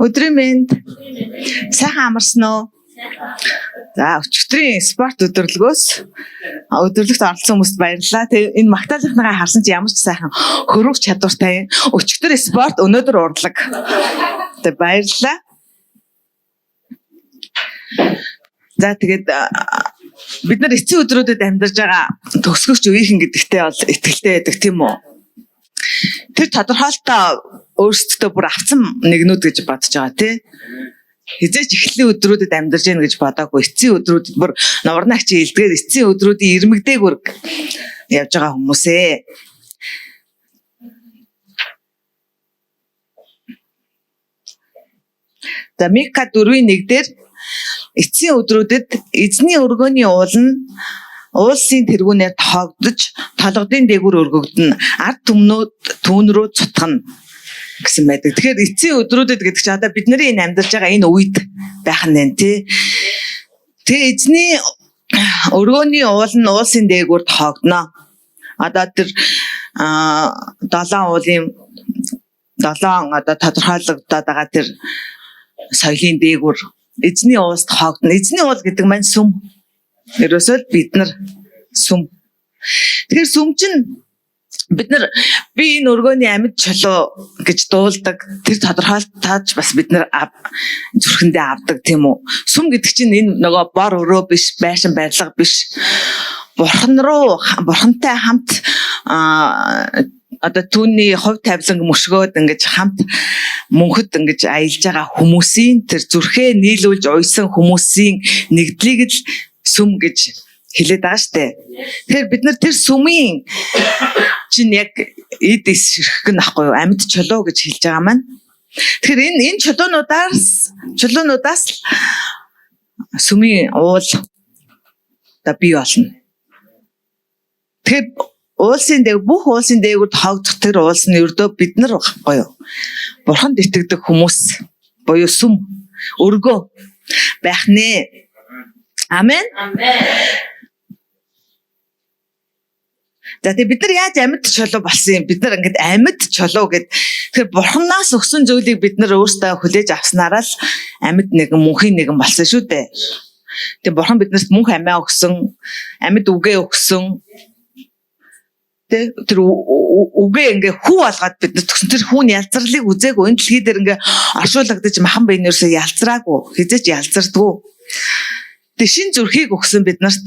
Өдрийн мэнд. Сайхан амарсан уу? За, өчигдрийн спорт өдөрлөгөөс өдөрлөгт оролцсон хүмүүст баярлалаа. Тэгээ энэ магтаалынхаа харсан чи ямар ч сайхан хөрвөх чадвартай. Өчигдөр спорт, өнөөдөр урлаг. Тэгээ баярлалаа. За тэгээд бид нар эцсийн өдрүүдэд амьдарч байгаа төгсгөгч үеийнхэн гэдэгтээ бол итгэлтэй байдаг тийм үү? Тэр тодорхойлолтоо өөрсдөө бүр авсан нэгнүүд гэж бодож байгаа тий. Хизээч эхлэлийн өдрүүдэд амьдарч яах гэж бодоагүй. Эцсийн өдрүүдэд бүр новорнагч илдгээр эцсийн өдрүүдийн ирмэгдээгүр явж байгаа хүмүүсээ. За Мика 4:1 дээр эцсийн өдрүүдэд эзний өргөөний уул нь уулсын тэргүүнээр тоогдож толгодын дээгүүр өргөгдөн ард түмнүүд түүн рүү цутгана гэсэн байдаг. Тэгэхээр эцсийн өдрүүдэд гэдэг чинь одоо бидний энэ амьдарч байгаа энэ үед байх нь нэ тий. Тэгээ эзний өргөөний уул нь уулсын дээгүүр тоогдно. Одоо тэр 7 уулын 7 одоо тодорхойлогдоод байгаа тэр соёлын дээгүүр эзний уулс тоогдно. Эзний уул гэдэг маань сүм. Ерөөсөө бид нар сүм. Тэгэхээр сүм чинь бид нар би энэ өргөөний амьд чулуу гэж дуулдаг тэр тодорхойлолтож бас бид нар зүрхэндээ авдаг тийм үү. Сүм гэдэг чинь энэ нөгөө бор өрөө биш, байшин барилга биш. Бурхантай хамт одоо түүний хувь тавилан мөшгөөд ингэж хамт мөнхөд ингэж аялж байгаа хүмүүсийн тэр зүрхээ нийлүүлж уйсан хүмүүсийн нэгдлийг л сүм гэж хэлээд байгаа штэ. Тэгэхээр бид нар тэр сүмийн чинь яг эд эсрэх гэн ахгүй юу? Амьд чулуу гэж хэлж байгаа маань. Тэгэхээр энэ чулуунуудаас сүмийн уул да бий болно. Тэгэхээр бүх уулсын дээгүүр тоогдох тэр уулс нь ердөө бид нар байхгүй юу? Бурханд итгэдэг хүмүүс буюу сүм өргөө байх нэ. Амен. За тэгээ бид нар яаж амьд чулуу болсон юм? Бид нар ингээд амьд чулуу гэд тэгэхээр Бурханаас өгсөн зүйлийг бид нар өөрсдөө хүлээж авснараа л амьд нэгэн мөнхийн нэгэн болсон шүү дээ. Тэгээ Бурхан биднэрт мөнх амиа өгсөн, амьд үгээ өгсөн. Тэр үгээ ингээ хүү болгоод бид нар төгсөн тэр хүүн ялзралыг үзээгүй энэ дэлхий дээр ингээ оршуулгадаж махан биеийн ерөөсөө ялзраагүй хизээч ялзардгүй. Тэгээ шин зүрхийг өгсөн биднэрт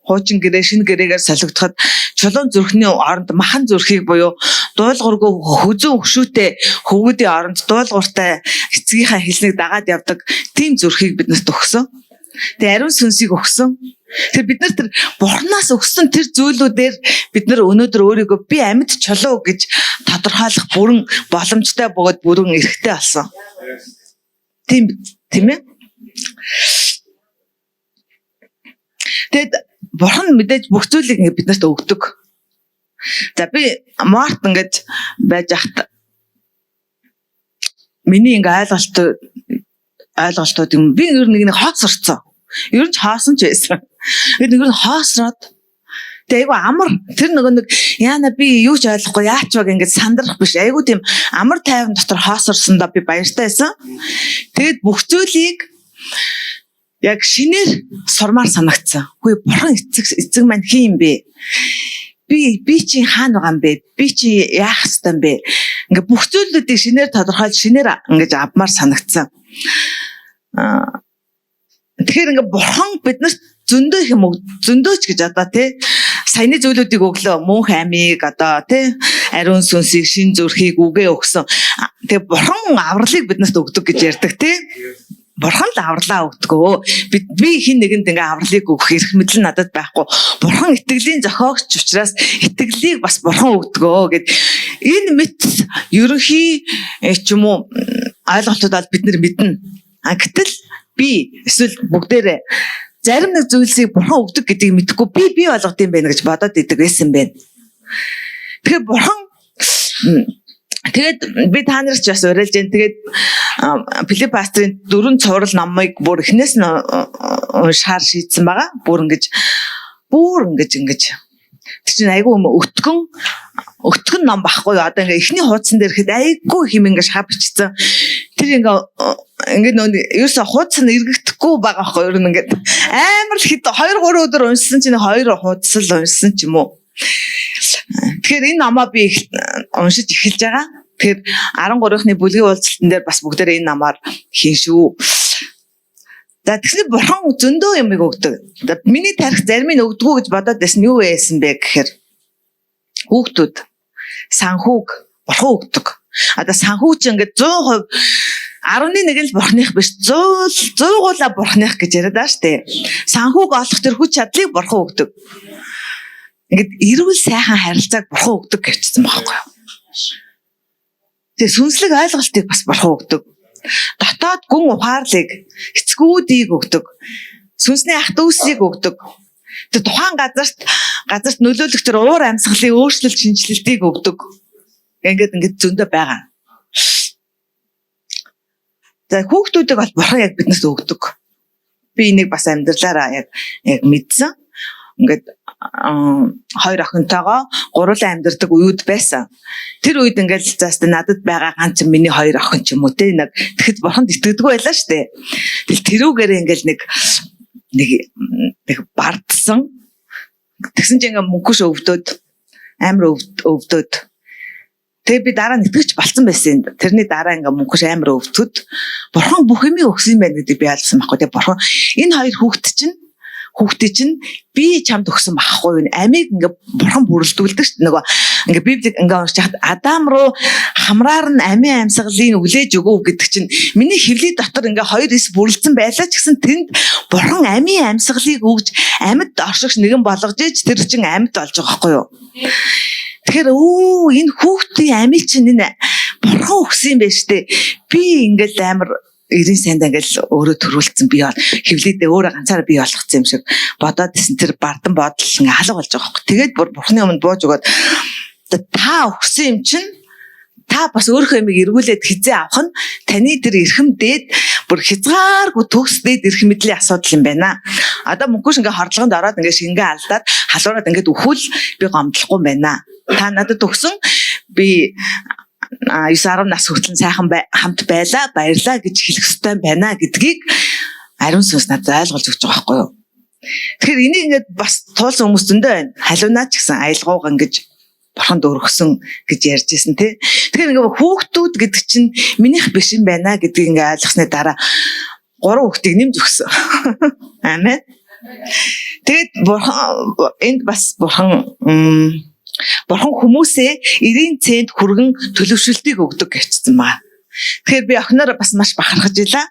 хуучин гэрээ шинэ гэрээгээр солигдоход чулуун зүрхний оронд махан зүрхийг буюу дуулуургүй хөзөн хөшөөтэй хөвгүүдийн оронд дуулууртай эцгийнхаа хэлнийг дагаад явдаг тийм зүрхийг биднэрт өгсөн. Тэгээ ариун сүнсийг өгсөн. Тэр бид нар тэр Бурханаас өгсөн тэр зүйлүүдээр бид нар өнөөдөр өөрийгөө би амьд чулуу гэж тодорхойлох бүрэн боломжтой бөгөөд бүрэн эрхтэй болсон. Тийм ээ. Тэгэд Бурхан мэдээж бүх зүйлийг ингэ биднэрт өгдөг. За би Март ингэж байж ахт миний ингэ ойлголтууд юм. Би ер нь нэг хоосорцсон. Ер нь хоосон ч байсан. Нэг нь хоосроод тэгээ айгу амар тэр нэг яана би юу ч ойлгохгүй яач баг ингэж сандрах биш. Айгу тийм амар тайван дотор хоосорсондоо би баяртай байсан. Тэгэд бүх зүйлийг яг шинээр сурмаар санагдсан. Хөөе Бурхан эцэг маань хин юм бэ? Би чи хаана байгаа юм бэ? Би чи яах ёстой юм бэ? Ингээ бүх зүйлүүдийг шинээр тодорхойлж шинээр ингэж авмаар санагдсан. Тэгэхээр ингээ Бурхан биднэрт зөндөө их юм зөндөөч гэж одоо тий саяны зүйлүүдийг өглөө мөнх амийг одоо тий ариун сүнсийг шин зүрхийг үгээ өгсөн. Тэгээ Бурхан авралыг биднэрт өгдөг гэж ярьдаг тий. Бурхан л авралаа өгдөгөө. Би хин нэгэнд ингээ авралыг өгөх эрх мэдэл надад байхгүй. Бурхан итгэлийн зохиогч учраас итгэлийг бас Бурхан өгдөгөө гэд энэ мэт ерөнхий ч юм уу ойлголтууд бид нар мэднэ. Гэтэл би эсвэл бүгдээрээ зарим нэг зүйлсийг Бурхан өгдөг гэдгийг мэдэхгүй би болгох юм байна гэж бодоод идэг байсан байна. Тэгэхээр Бурхан тэгээд би та нарт ч бас уриалж байна. Тэгээд Филипп пастрын 4 цуврал номыг бүр эхнээс нь уншихаар шийдсэн байгаа. Бүр ингэж тэр чинь айгүй өтгөн өтгөн ном байхгүй юу? Одоо ингээ эхний хуудсан дээр ихэд айгүй хэм ингээ шаа бичсэн. Тэр ингээ нөө ерөөсө хуудсан эргэдэхгүй байгаа байхгүй юу? Ингээ амар л хэд 2-3 өдөр уншсан чинь 2 хуудас л уншсан ч юм уу. Тэгэхээр энэ номоо би уншиж эхэлж байгаа. Тэгэхээр 13-ны бүлгийн уулзалтан дээр бас бүгдээрээ энэ намаар хийн шүү. За тэгснэ бурхан зөндөө юм өгдөг. Миний тарих зарим нь өгдөггүй гэж бодоод байсан юу байсан бэ гэхээр хүүхдүүд санхүүг бурхан өгдөг. Одоо санхүү чинь ингээд 100% 11 л бурханых биш 100% бурханых гэж яриад байгаа шүү дээ. Санхүүг олох тэр хүч чадлыг бурхан өгдөг. Ингээд эрүүл сайхан харилцааг бурхан өгдөг гэвчихсэн байхгүй юу? Тэгээ сүнслэг ойлголтыг бас бурхан өгдөг. Дотоод гүн ухаарлыг эцгүүдийг өгдөг. Сүнсний ах дүүсийг өгдөг. Тэгээ тухайн газарт нөлөөлөх тэр уур амьсгалын өөрчлөлт шинжилэлтийг өгдөг. Ингээд зөндөө байгаа. За хүүхдүүдийг бол бурхан яг биднээс өгдөг. Би энийг бас амьдралаараа яг мэдсэн. Ингээд 2 охинтойгоо гурлан амьдардаг үед байсан. Тэр үед ингээд заастаа надад байгаа ганц миний 2 охин ч юм уу те нэг тэгэхэд бурханд итгэдэг байлаа штэ. Тэгэл тэрүүгээр ингээд нэг бардсан. Тэгсэн чинь ингээд мөнгөш өвдөд амар өвдөд. Тэгээ би дараа нь итгэж болцсон байсан. Тэрний дараа ингээд мөнгөш амар өвдөд. Бурхан бүх юмыг өгсөн юм байна гэдэг би ойлгосон байхгүй. Тэгээ бурхан энэ 2 хүүхдээ чинь би чамд өгсөн байхгүй юу? Амийг ингээ бурхан бүрэлдүүлдэг шүү дээ. Нөгөө ингээ библийг ингээ уншиж хаад Адам руу хамраар нь амийн амьсгалыг үлээж өгөв гэдэг чинь миний хэвлий дотор ингээ 2 эс бүрэлдсэн байлаа ч гэсэн тэнд бурхан амийн амьсгалыг өгж амьд оршигч нэгэн болгож ээж тэр чинь амьд болж байгаа байхгүй юу? Тэгэхээр энэ хүүхдийн амийг чинь энэ бурхан өгсөн юм байна шүү дээ. Би ингээл амар 90 санд ингээл өөрөө төрүүлсэн би бол хөвлөдөө өөрөө ганцаараа бий болгоцсон юм шиг бодоод исэн тэр бардан бодол ингээ халга болж байгаа хөөх. Тэгээд бурхны өмнө бууж өгөөд та өгсөн юм чинь та бас өөрийнхөө юмыг эргүүлээд хизээ авах нь таны тэр эрхэм дээд бүр хязгааргүй төгс дээд эрхэм мэдлийн асуудал юм байна. Одоо мөнгөш ингээ хордлогонд ороод ингээ шингээ алдаад халуураад ингээ өвхөл би гомдлохгүй юм байна. Та надад өгсөн би 9-10 нас хүртэл сайхан хамт байлаа, баярлаа гэж хэлэх ёстой байна гэдгийг ариун сүнс надад ойлгуулж өгч байгаа байхгүй юу. Тэгэхээр энийг ингээд бас туулсан хүмүүс зөндөө байна. Халуунаа ч гэсэн аялгауг ингэж бурханд өргөсөн гэж ярьжсэн тий. Тэгэхээр ингээд хүүхдүүд гэдэг чинь минийх биш юм байна гэдгийг ингээд ойлгосны дараа 3 хүүхдийг нэмж өгсөн. Амен. Тэгээд энд бас бурхан хүмүүсээ 90 цент хүргэн төлөвшөлтийг өгдөг гэвчихсэн маа. Тэгэхээр би охиноор бас маш бахархаж илаа.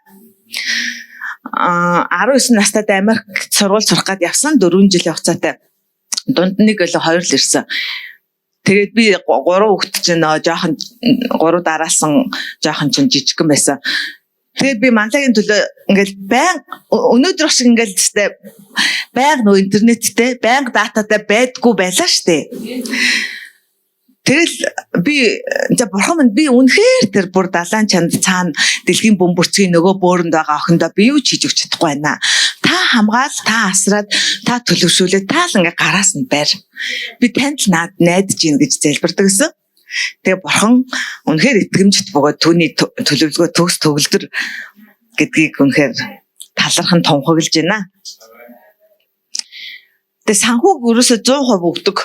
19 настайд Америкт сургууль сурах гээд явсан 4 жилийн хугацаатай. Дунд нэг л 2 л ирсэн. Тэгээд би 3 хүүхэд чинь жоохон 3 дараалсан жоохон чинь жижигхэн байсан. Тэгээд би манлагийн төлөө ингээл өнөөдөр шиг ингээл тест байнга нөө интернеттэй байнга дататай байдгүй байлаа штэ. Тэгэл би бурхан минь би үнэхээр тэр бүр далайн чанд цаана дэлхийн бөмбөрцгийн нөгөө бөөрөнд байгаа охиндоо би юу ч хийж өгч чадахгүй байна. Та хамгаал, та асраад, та төлөвшүүлээ, та л ингээ гараас нь байр. Би танд л найдаж гин гэж залбирдаг гэсэн. Тэгээ бурхан үнэхээр итгэмжт бөгөөд түүний төлөвлөгөө төгс төгөлдөр гэдгийг үнэхээр талархан тунхаглаж байна. Тэгээ санхүүг ерөөсө 100% өгдөг.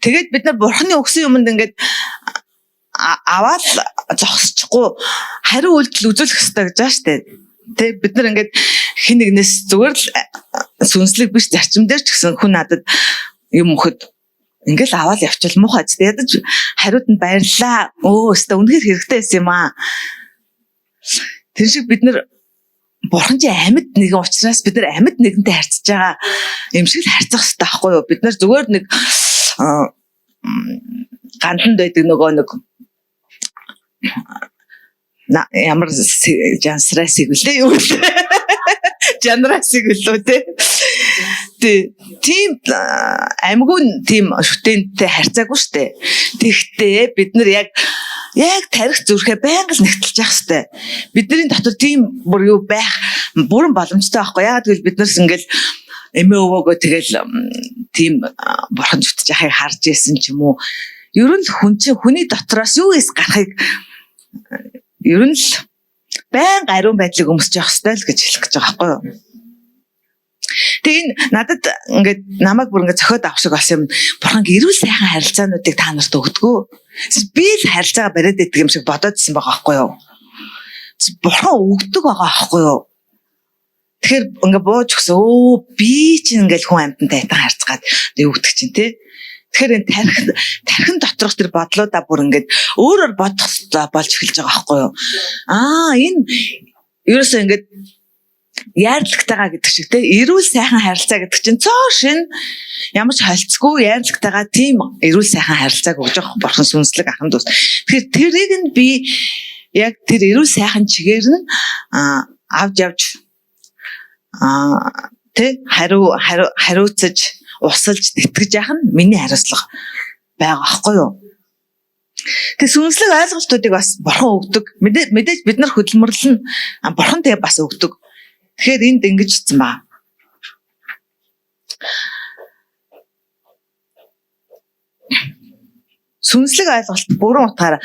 Тэгээд бид нар бурханы өгсөн юмд ингээд аваад зогсчихгүй хариу үйлдэл үзүүлэх хэрэгтэй гэж байна шүү дээ. Тэгээ бид нар ингээд хин нэгнээс зүгээр л сүнслэг биш зарчим дээр ч гэсэн хүн надад юм өгөхөд ингээл аваад явчихвал муухай ч ядаж хариуд нь баярлаа. Өстө үнэхээр хэрэгтэй байсан юм аа. Тэр шиг бид нар бурхан чи амьд нэгэн учраас бид нар амьд нэгэнтэй харьцаж байгаа юм шиг л харьцах хэрэгтэй байхгүй юу? Бид нар зүгээр нэг ганданд байдаг нөгөө нэг ямар жансрасиг үлээ юу жанрасиг үлээ тийм амьгуун тийм шүтэнтэй харьцаагүй штэ. Тэгтээ бид нар яг тарих зүрхээ байнга л нэгтэлж явах штэ. Бидний дотор тийм бүр юу байх бүрэн боломжтой байхгүй. Яг тэгвэл бид нарс ингээл эмээ өвөөгөө тэгэл тийм бурхан зүтж яхахыг харж исэн ч юм уу. ер нь хүний дотроос юу эс гарахыг ер нь л байнга ариун байдлыг өмсөж явах ёстой л гэж хэлэх гэж байгаа байхгүй юу. Тэгээ энэ надад ингээд намайг бүр ингээд зохиод авах шиг болсон юм. Бурхан эрүүл сайхан харилцаануудыг та нарт өгдөгөө. Би л харилцаагаа бариад байдаг юм шиг бодоод ирсэн байгаа байхгүй юу. Бурхан өгдөг байгаа байхгүй юу. Тэгэхээр ингээд бууж өгсөн. Би чинь ингээд хүн амьтантай хайтан харьцгаад өгдөг чинь тий. Тэгэхээр энэ тархин доторх тэр бодлуудаа бүр ингээд өөрөөр бодох болж эхэлж байгаа байхгүй юу. Энэ ерөөсөө ингээд яарлагтайгаа гэдэг шиг те эрүүл сайхан харилцаа гэдэг чинь цоо шин ямар ч холцгүй яарлагтайгаа тийм эрүүл сайхан харилцааг өгж байгаа бурхан сүнслэг ахын дус. Тэгэхээр тэрийг нь би яг тэр эрүүл сайхан чигээр нь авч явж тэ хариуцаж усалж тэтгэж яах нь миний хариуцлага байгаа байхгүй юу. Тэгээ сүнслэг ойлголтуудыг бас бурхан өгдөг. Мэдээж бид нар хөдөлмөрлөн бурхан тэгээ бас өгдөг. Тэгэхээр энд ингэж хэлсэн байна. Сүнслэг ойлголт бүрэн утгаараа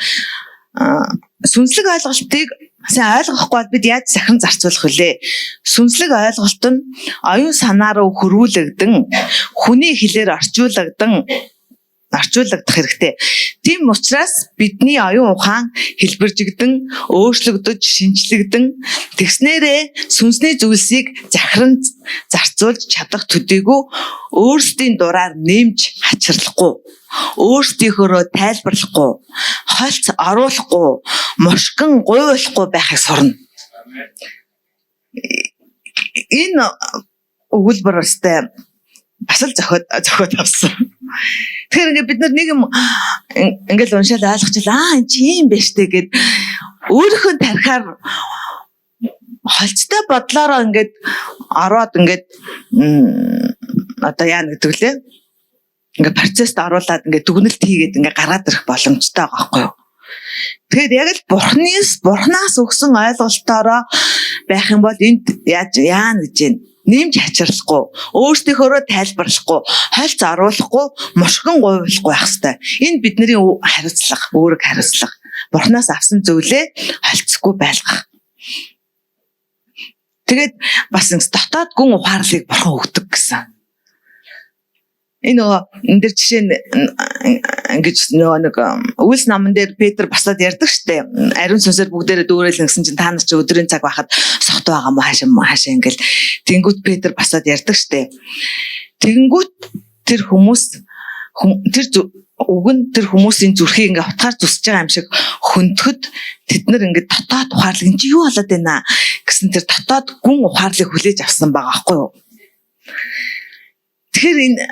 сүнслэг ойлголтыг сайн ойлгохгүй бол бид яаж захин зарцуулах вүлээ? Сүнслэг ойлголт нь оюун санаа руу хөрвүүлэгдэн хүний хэлээр орчуулагдах хэрэгтэй. Тийм учраас бидний оюун ухаан хэлбэржигдэн, өөрчлөгдөж, шинжлэгдэн тэгснээрээ сүнсний зүйлсийг захиран зарцуулж чадах төдийгүй өөрсдийн дураар нэмж хачирлахгүй, өөрсдийнхөө тайлбарлахгүй, хольц оруулахгүй, мушгин гуйлахгүй байхыг сурна. Энэ өгүүлбэр өстэй бас л зохиод авсан. Тэгэхээр ингээд бид нар нэг юм ингээд уншаад ойлгочихлаа. Энд чи юм биш үү гэд өөрийнхөө тарихаар холцтой бодлороо ингээд ороод ингээд одоо яа гэдэг лээ. Ингээд процесст оруулаад ингээд дүгнэлт хийгээд ингээд гараад ирэх боломжтой байгаа байхгүй юу? Тэгэхээр яг л бурхнаас өгсөн ойлголтоороо байх юм бол энд яана гэж байна. Нэмж хачирлахгүй, өөрсдийнхөө тайлбарлахгүй, хольц оруулахгүй, мушгин гуйлахгүй байх хэрэгтэй. Энэ бидний хариуцлага, үүрэг хариуцлага. Бурхнаас авсан зүйлээ холцохгүй байлгах. Тэгээд бас дотоод гүн ухаарлыг бурхан өгдөг гэсэн. Энэ дээр жишээ нь ингэж нэг Үлс намн дээр Петр басаад ярьдаг штэ. Ариун сүнсээр бүгдээрээ дүүрэлэн гэсэн чинь та нар чи өдрийн цаг байхад сохт байгаа мó хаашаа ингээл тэнгүүт Петр басаад ярьдаг штэ. Тэнгүүт тэр хүмүүс тэр үг нь тэр хүмүүсийн зүрхийг ингээ утгаар зүсэж байгаа юм шиг хөндөд тэд нар ингээ дотоод ухаарлыг чи юу болоод байна гэсэн тэр дотоод гүн ухаарлыг хүлээж авсан байгаа аахгүй юу. Тэгэхээр энэ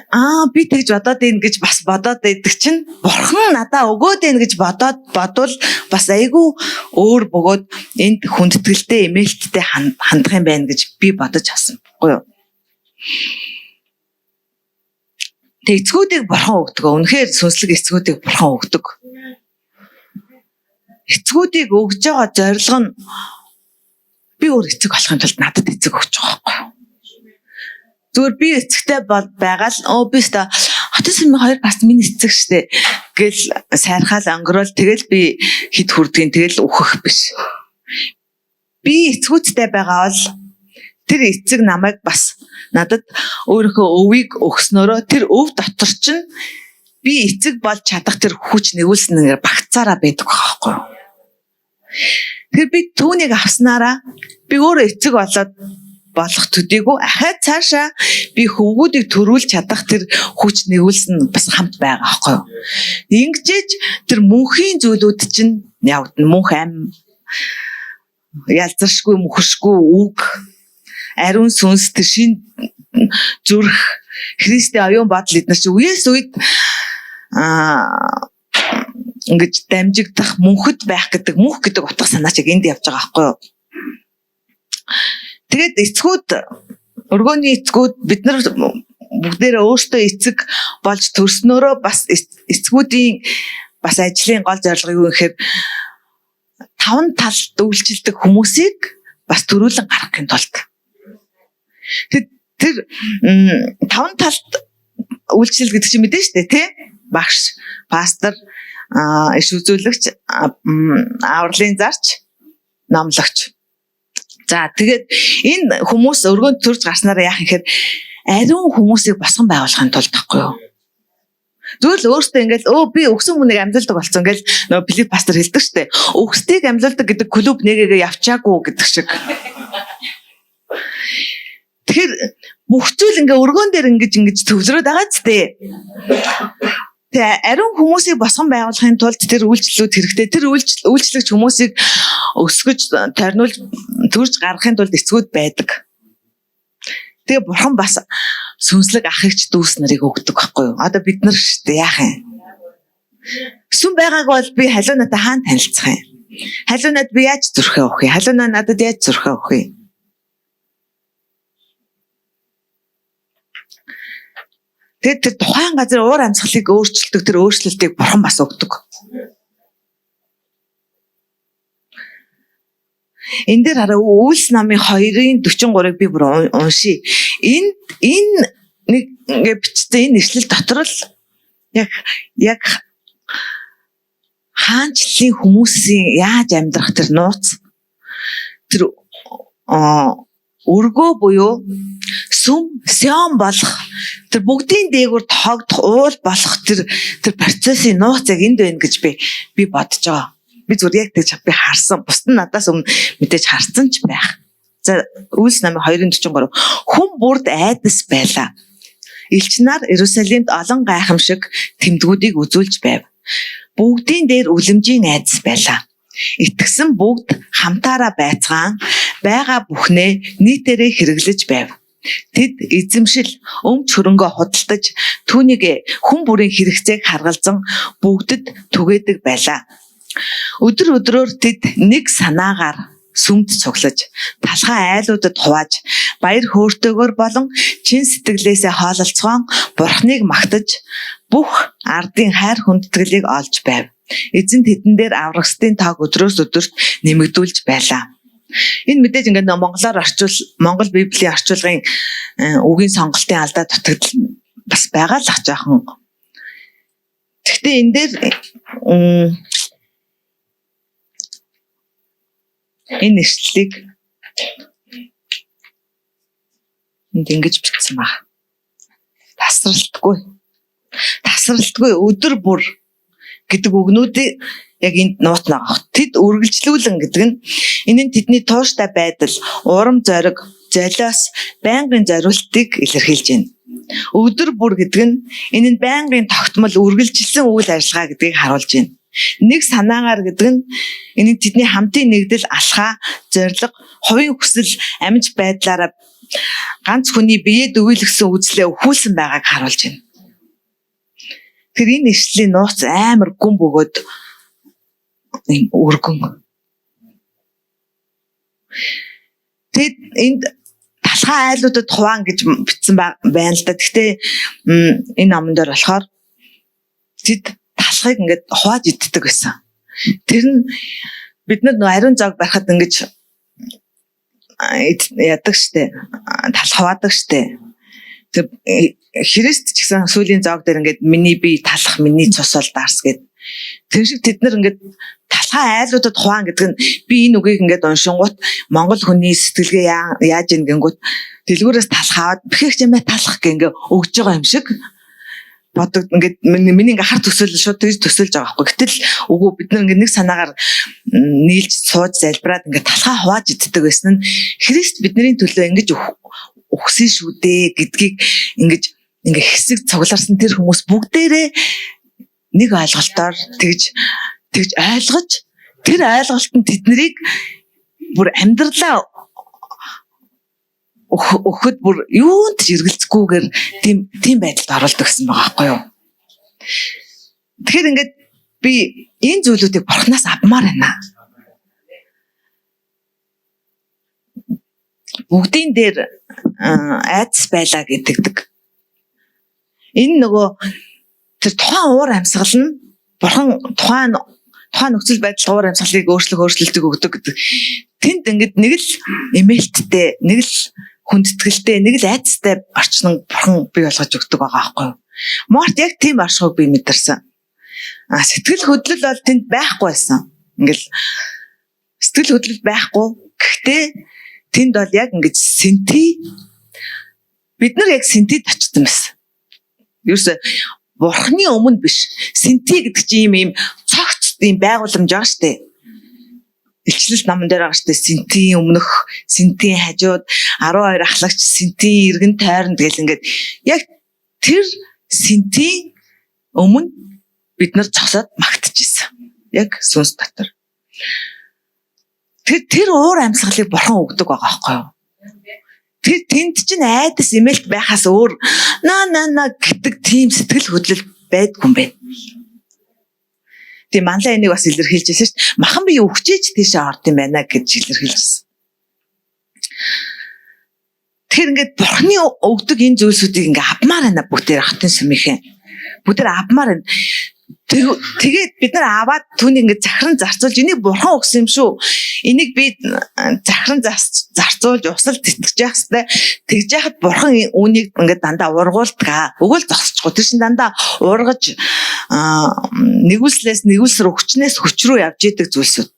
би тэгж бодоод ийн гэж бас бодоод байдаг чинь бурхан надаа өгөөд ийн гэж бодвол бас айгүй өөр бөгөөд энд хүндэтгэлтэй эмээлттэй хандах юм байна гэж би бодож авсан байхгүй юу. Тэг эцгүүдийг бурхан өгдөг. Үнэхээр сүнслэг эцгүүдийг бурхан өгдөг. Эцгүүдийг өгж байгаа зорилго нь би өөр эцэг болохын тулд надад эцэг өгч байгаа байхгүй юу. Зүгээр би эцэгтэй байгаал би өстө хотын сүмийн хоёр бас миний эцэг штэ гэл сайрхаал өнгөрөөл тэгэл би хид хүрдгийн тэгэл өөхөх биш. Би эцгүүдтэй байгаа бол тэр эцэг намайг бас надад өөрийнхөө өвийг өгснөөрөө тэр өв дотор чинь би эцэг болж чадах тэр хүч нэгүүлснээр багцаараа байдаг байхгүй юу. Тэр би түүнийг авснараа би өөрөө эцэг болоод болох төдийгүй ахаад цаашаа би хөвгүүдийг төрүүлж чадах тэр хүч нэгүүлсэн бас хамт байгаа аахгүй юу. Ингэжээж тэр мөнхийн зүйлүүд чинь явдна. Мөнх ам ялзаршгүй мөхөшгүй үг ариун сүнс тэр шин зүрх Христийн оюун бодол эднэр чи үеэс үед ингэж дамжигдах мөнхөд байх гэдэг мөнх гэдэг утга санаа чиг энд явж байгаа аахгүй юу. Тэгээд эцгүүд өргөөний эцгүүд бид нар бүгдээрээ өөртөө эцэг болж төрснөөрөө бас эцгүүдийн бас ажлын гол зорилго юу гэхээр таван талд үйлчилдэг хүмүүсийг бас төрүүлэн гаргахын тулд тэр таван талд үйлчлэл гэдэг чинь мэдэн штэ тий багш, пастор, иш үзүүлэгч, авралын зарч, номлогч. За тэгээд энэ хүмүүс өргөнд төрж гарснараа яах гэхээр ариун хүмүүсийг босгон байгуулахын тулд тахгүй юу? Зүгээр л өөртөө ингээл би өгсөн хүнийг амьдлдаг болсон ингээл нөгөө Филипп пастор хэлдэг штэ. Өгсдийг амьдлдаг гэдэг клуб нэгээгээ явчаагүй гэдэг шиг. Тэгэхээр бүх зүйл ингээ өргөөн дээр ингэж төвлөрөөд байгаа ч дээ. Тэгээ ариун хүмүүсийг босгон байгуулахын тулд тэр үйлчлэлүүд хэрэгтэй. Тэр үйлчлэгч хүмүүсийг өсгөж, тойрнуулж, төрж гаргахын тулд эцгүүд байдаг. Тэгээ бурхан бас сүнслэг ахыгч дүүс нарыг өгдөг байхгүй юу? Одоо бид нар шүү дээ яах юм? Сүм байгааг бол би халуунаатай хаана танилцах юм? Халуунаад би яаж зүрхээ өгөх юм? Халуунаа надад яаж зүрхээ өгөх юм? Тэгээд тэр тухайн газар уур амьсгалыг өөрчилдөг тэр өөрчлөлтийг бурхан бас өгдөг. Энэ дээр хараа Үйлс намын 2:43-ыг би бүр уншия. Энэ нэг ингээ бичсэн энэ ишлэл дотор л яг хаанчлалын хүмүүсийн яаж амьдрах тэр нууц тэр өргөө буюу сүм Сион болох тэр бүгдийн дээгүүр тоогдох уул болох тэр процессын нууц яг энд байна гэж би бодож байгаа. Би зүгээр яг тэгж би харсан. Бусд нь надаас өмнө мэдээж харсан ч байх. За Үйлс намын 2:43 хүн бүрд айдас байлаа. Элч нар Иерусалимд олон гайхамшиг тэмдгүүдийг үзүүлж байв. Бүгдийн дээр үлэмжийн айдас байлаа. Итгэсэн бүгд хамтаараа байцгаан байгаа бүхнээ нийтээрээ хэрэглэж байв. Тэд эзэмшил өмч хөрөнгөө худалдаж түүнийг хүн бүрийн хэрэгцээг харгалзан бүгдэд түгээдэг байлаа. Өдөр өдрөөр тэд нэг санаагаар сүмд цуглаж, талхай айлуудад хувааж, баяр хөөртэйгөр болон чин сэтгэлээсээ хоололцоон Бурхныг магтаж, бүх ардын хайр хүндэтгэлийг олж байв. Эзэн тэдэн дээр аврагсдын тоог өдрөөс өдөрт нэмэгдүүлж байлаа. Энэ мэдээж ингээд Монгол Библийн орчуулгын үгийн сонголтын алдаа дутагдал бас байгаа л ах жоохон. Гэхдээ энэ дээр энэ ишлэлийг энд ингэж бичсэн баг. Тасралтгүй өдөр бүр гэдэг үгнүүдийг яг энд нууцнаа. Тэд үргэлжлүүлэн гэдэг нь энэ нь тэдний тууштай байдал, урам зориг, золиос байнгын зориултыг илэрхийлж байна. Өдөр бүр гэдэг нь энэ нь байнгын тогтмол үргэлжилсэн үйл ажиллагаа гэдгийг харуулж байна. Нэг санаагаар гэдэг нь энэ нь тэдний хамтын нэгдэл, алхаа, зориг, хувийн хүсэл, амьд байдлаараа ганц хүний биеэд өвөлгсөн үзлээ өхүүлсэн байгааг харуулж байна. Тэр энэ ишлэлийн нууц амар гүн бөгөөд өргөн. Тэгэд энд талхай айлуудад хуваан гэж бичсэн байна л да. Гэхдээ энэ номон дээр болохоор тэд талхайг ингээд хувааж иддэг байсан. Тэр нь бид нар ариун зог барихад ингэж яадаг штэ. Тал хуваадаг штэ. Тэр Христ ч гэсэн сүүлийн зоог дээр ингээд миний бие талах, миний цус бол дарс гэд. Тэр шиг тэд нар ингээд талхай айлуудад хуваан гэдэг нь би энэ үгийг ингээд уншингууд Монгол хүний сэтгэлгээ яаж ийн гингүүд дэлгүүрээс талхаад бихэх юмээ талах гингээ өгж байгаа юм шиг бодог ингээд миний ингээд хар төсөөл шууд тэгж төсөөлж байгаа байхгүй. Гэтэл үгүй бид нар ингээд нэг санаагаар нийлж сууж залбираад ингээд талхаа хувааж иддэг байсан нь Христ бидний төлөө ингэж өгсөн шүү дээ гэдгийг ингээд хэсэг цугларсан тэр хүмүүс бүгдээрээ нэг ойлголтоор тэгж ойлгож тэр ойлголт нь тэднийг бүр амьдралаа өгөхөд бүр юунд ч эргэлзэхгүйгээр тийм байдалд оруулдаг гэсэн байгаа байхгүй юу. Тэгэхээр ингээд би энэ зүйлүүдийг Бурханаас авмаар байна. Бүгдийн дээр айдас байлаа гэдэг. Энэ нөгөө тэр тухайн уур амьсгал нь Бурхан тухайн нөхцөл байдал уур амьсгалыг өөрчлөлтийг өгдөг гэдэг. Тэнд ингээд нэг л эмээлттэй, нэг л хүндэтгэлтэй, нэг л айдастай орчин Бурхан бий болгож өгдөг байгаа байхгүй юу. Морт яг тийм оршихуйг би мэдэрсэн. Сэтгэл хөдлөл бол тэнд байхгүй байсан. Ингээл сэтгэл хөдлөл байхгүй. Гэхдээ тэнд бол яг ингэж синти бид нар яг синтид очсон байсан. Юусе бурхны өмнө биш. Синти гэдэг чинь ийм цогц ийм байгууламж байгаа штэ. Илчлэл намн дээр байгаа штэ. Синтийн өмнөх, синтийн хажууд 12 ахлагч, синтийн эргэн тойронд гэл ингээд яг тэр синтийн өмнө бид нар цогсоод магтчихсан. Яг сүнс дотор. Тэр уур амьсгалыг бурхан өгдөг байгаа байхгүй юу? Тэр тэнд чинь айдас имэлт байхаас өөр на гэдэг тийм сэтгэл хөдлөл байдгүй юм байна. Тийм манлаа энийг бас илэрхийлжсэн шүү дээ. Махан би өгчээч тийшээ орд юм байна гэж илэрхийлжсэн. Тэр ингээд бурхны өгдөг энэ зүйлсүүдийг ингээд авмаар байна бүгдээр хотын сүмийнхэн. Бүгдээр авмаар байна. Тэгээд бид нар аваад түүнийг ингээд захиран зарцуулж энийг бурхан өгсөн юм шүү. Энийг би захиран зарцуулж усал тэтгэж явах хэрэгтэй. Тэгж яхад бурхан үүнийг ингээд дандаа ургуулдаг. Өгөөл зогсчихгүй. Тэр чинь дандаа ургаж нэгүслээс нэгүсрүү хүчнээс хүч рүү явж идэг зүйлсүүд.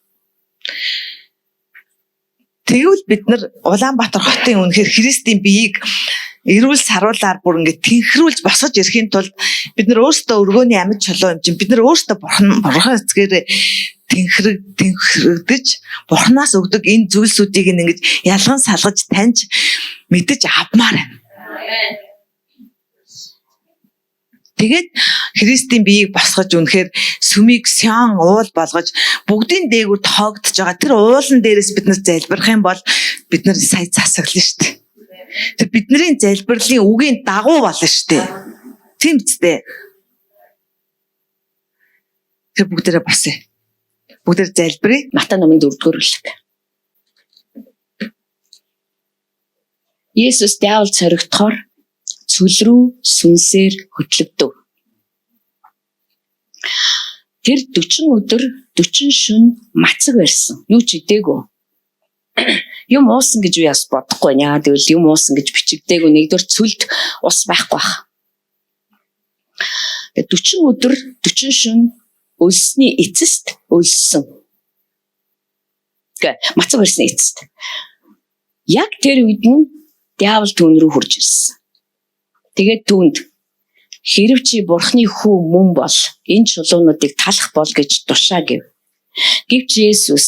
Тэгвэл бид нар Улаанбаатар хотын үнэхээр Христийн биеийг эрүүл саруулаар бүр ингээд тэнхрүүлж босгож ирэхийн тулд бид нар өөрсдөө өргөөний амьд чулуу юм чинь бид нар өөрсдөө бурхан эцгээр тэнхрэгдэж бурханаас өгдөг энэ зүйлсүүдийг ингээд ялган салгаж таньж мэдэж авмаар байна. Тэгээд Христийн биеийг босгож үнэхээр сүмийг сян уул болгож бүгдийн дээгүүр тоогдож байгаа тэр уулан дээрээс бид нар залбирах юм бол бид нар сая засаглана шүү дээ. Тэр бидний залбирлын үгийн дагуу болно шүү дээ. Тийм үстэй. Тэр бүгдээрээ босъё. Бүгдээр залбирая. Матай номын 4-р бүлэг. Есүс диавол цоригдохоор цүл рүү сүнсээр хөтлөгдөв. Тэр 40 өдөр 40 шөнө мацаг барьсан. Юу ч идээгүй. Юм уусан гэж би бас бодохгүй наа. Тэгвэл юм уусан гэж бичигдээгүй. Нэгдүгээр цүлд ус байхгүй байх. 40 өдөр 40 шөнө өлсний эцэст өлссөн. Мацаг барьсны эцэст. Яг тэр үед нь диавол түүн рүү хурж ирсэн. Тэгээд түүнд хэрв чи бурхны хүү мөн бол энэ чулуунуудыг талах бол гэж тушаа гэв. Гэвч Есүс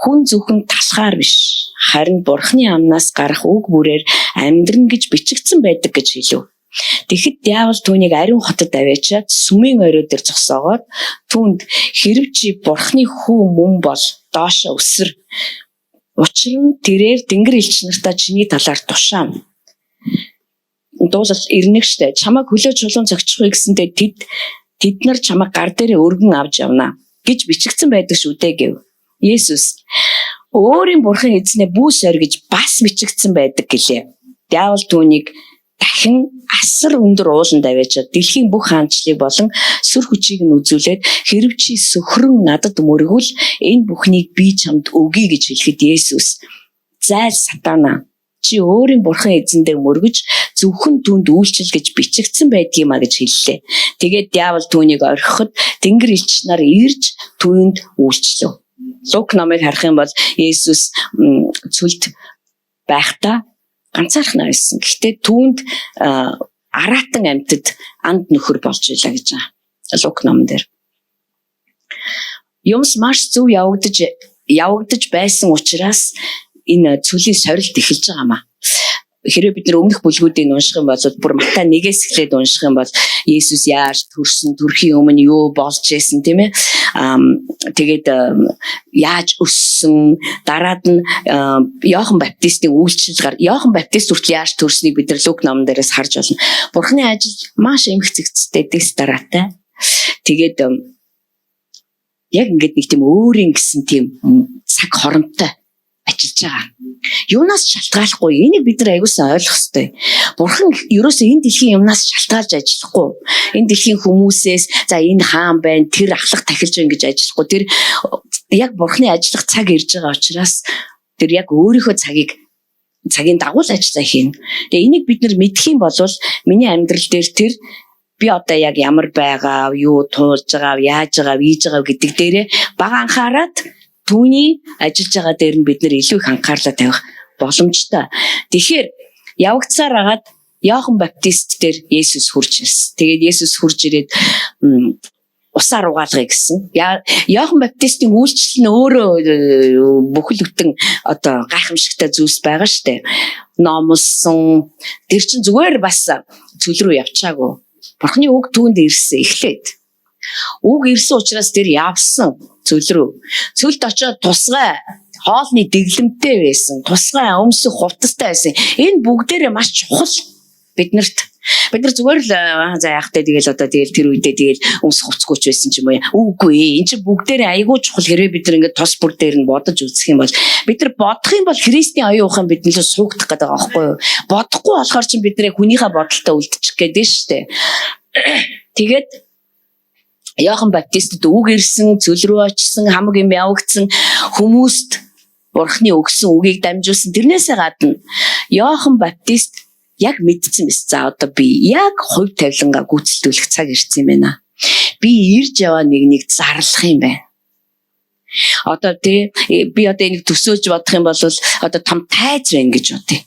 хүн зөвхөн талахаар биш харин бурхны амнаас гарах үг бүрээр амьдрна гэж бичигдсэн байдаг гэж хэлв. Тэгэхэд диавол түүнийг ариун хотод аваачаад сүмийн орой дээр зогсоогоод түүнд хэрв чи бурхны хүү мөн бол доошо өсөр. Учир нь тэрээр тэнгэр элч нартаа чиний талаар тушаана. Дуулал ирнэг штэ. Чамайг хөлөө чулуун зогчихгүй гэсэндээ тэд нар чамайг гар дээрээ өргөн авч явна гэж бичигдсэн байдаг шүү дээ гэв. Есүс өөрийн бурхан эзнээ бүүс орь гэж бас бичигдсэн байдаг гэлээ. Диавол түүнийг дахин асар өндөр ууланд аваачаад дэлхийн бүх хаанчлыг болон сүр хүчийг нь үзүүлээд хэрв чи сөхрөн надад мөргвөл энэ бүхнийг би чамд өгье гэж хэлэхэд Есүс зайл сатана чи өөрийн бурхан эзэндээ мөргөж зөвхөн түүнд үйлчил гэж бичигдсэн байдгиймаа гэж хэллээ. Тэгээд диавол түүнийг орхиход тэнгэр элч нар ирж түүнд үйлчлэв. Лук номыг харах юм бол Есүс цүлд байхдаа ганцаархнаа байсан. Гэхдээ түүнд аратан амьтад анд нөхөр болж илаа гэж байгаа. Лук номон дээр. Юмс маш зөв явагдаж байсан учраас энэ цүлийн сорилт эхэлж байгаа маа. Хэрвээ бид нар өмнөх бүлгүүдийг унших юм бол бүр Матай 1-ээс эхлээд унших юм бол Есүс яаж төрсөн, төрхийн өмнө юу болж байсан тийм ээ. Тэгээд яаж өссөн, дараад нь Иохан Баптистийн үйлчлэл Иохан Баптист хүртэл яаж төрснийг бид нар Лук номон дээрээс харж байна. Бурхны ажил маш эмх зэгцтэй дэс дараатай. Тэгээд яг ингээд нэг тийм өөрийн гэсэн тийм цаг хоромтой ажиллаж байгаа. Юунаас шалтгаалахгүй энийг бид нар аягуулсан ойлгох хэрэгтэй. Бурхан ерөөсөө энэ дэлхийн юмнаас шалтгаалж ажиллахгүй. Энэ дэлхийн хүмүүсээс за энэ хаан байна, тэр ахлах тахилж байна гэж ажиллахгүй. Тэр яг Бурханы ажиллах цаг ирж байгаа учраас тэр яг өөрийнхөө цагийн дагуу л ажиллаа хийнэ. Тэгээ энийг бид нар мэдэх юм бол миний амьдрал дээр тэр би одоо яг ямар байгаа, юу туулж байгаа, яаж байгаа, ийж байгаа гэдэг дээрээ бага анхаарад түүний ажиллаж байгаа дээр нь бид нэр илүү их анхаарлаа тавих боломжтой. Тэгэхээр явагцаар агаад Иохан Баптист дээр Есүс хурж ирсэн. Тэгээд Есүс хурж ирээд усаар угаалгая гэсэн. Иохан Баптистийн үйлчлэл нь өөрөө бүхэл бүтэн одоо гайхамшигтай зүйлс байгаа штэ. Номлсон тэр чин зүгээр бас цөл рүү явчаагүй. Бурхны үг түүнд ирсэн эхлээд. Үг ирсэн учраас тэр явсан цөл рүү. Цөлд очиод тусгай хоолны дэглэмтэй байсан. Тусгай өмсөх хувцастай байсан. Энэ бүгдээрээ маш чухал бид нар зүгээр л заяахтай тэгэл одоо тэгэл тэр үедээ тэгэл өмсөх хувцгүйч байсан ч юм уу. Үгүй энэ чинь бүгдээрээ айгүй чухал хэрэг бид нар ингээд тос бүр дээр нь бодож үзэх юм бол бид нар бодох юм бол Христийн оюун ухаан биднээс суугдах гэдэг байгаа байхгүй юу. Бодохгүй болохоор чинь бид нэр хүнийхээ бодолтой үлдчих гээд нь штэ. Тэгээд Иохан Баптистд үг ирсэн, цөл рүү очсон, хамаг юм явагдсан, хүмүүст Бурхны өгсөн үгийг дамжуулсан. Тэрнээсээ гадна Иохан Баптист яг мэдсэн биз. За одоо би яг хувь тавилангаа гүйцэтгүүлэх цаг ирсэн юм байна. Би ирж яваа нэг зарлах юм байна. Одоо би одоо энийг төсөөлж бодох юм бол одоо том тайз байна гэж бодъё.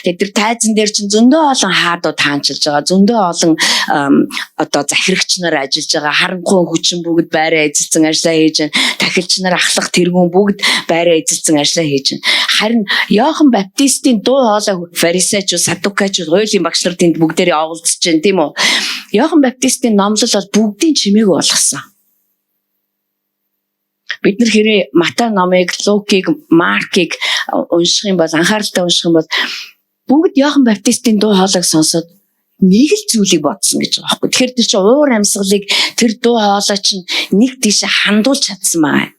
Тэгээд тэр тайзан дээр чинь зөндөө олон хаадууд хаанчилж байгаа, зөндөө олон одоо захирагч нар ажиллаж байгаа, харанхуй хүчин бүгд байраа эзэлсэн ажиллаа хийж байна. Тахилч нар ахлах тэргүүн бүгд байраа эзэлсэн ажиллаа хийж байна. Харин Иохан Баптистийн дуу хоолой фарисеучуд, садукачуд, хуулийн багш нар тэнд бүгдээрээ оволцож байна тийм үү? Иохан Баптистийн номлол бол бүгдийн чимээг болгосон. Бид нар хэрэг Матай номыг, Лукийг, Маркийг унших юм бол анхааралтай унших юм бол бүгд Иохан Баптистийн дуу хоолойг сонсоод нэг л зүйлийг бодсон гэж байгаа байхгүй. Тэгэхээр тэр чинь уур амьсгалыг тэр дуу хоолой чинь нэг тийш хандуулж чадсан байна.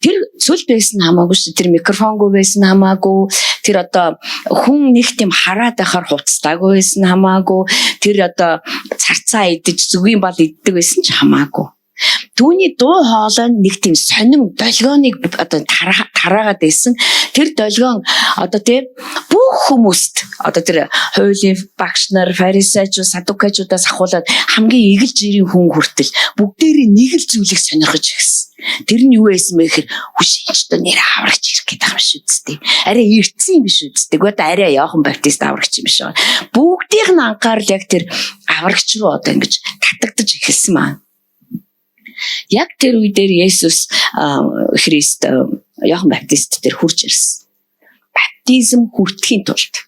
Тэр цөл байсан хамаагүй шүү. Тэр микрофонгүй байсан хамаагүй. Тэр одоо хүн нэг тийм хараад байхаар хуцтаагүй байсан хамаагүй. Тэр одоо царцаа идэж зүгийн бал иддэг байсан ч хамаагүй. Түүний дуу хоолой нэг тийм сонин долгионыг одоо тараагаад байсан. Тэр долгион одоо тийм бүх хүмүүст одоо тэр хуулийн багш нар, фарисеучуд, садукачудаас ахуулаад хамгийн игэл жирийн хүн хүртэл бүгдээрээ нэг л зүйлийг сонирхож ирсэн. Тэр нь юу байсан бэ гэхээр хүшинчтэй нэр аврагч ирэх гээд байгаа юм шүү дээ. Арай эртсэн юм биш үү? Тэгвэл арай Иохан Баптист аврагч юм биш үү? Бүгдийнх нь анхаарал яг тэр аврагч руу одоо ингэж татагдаж эхэлсэн маа. Яг тэр үе дээр Есүс Христ Иохан Баптист дээр хурж ирсэн. Баптизм хүртэхийн тулд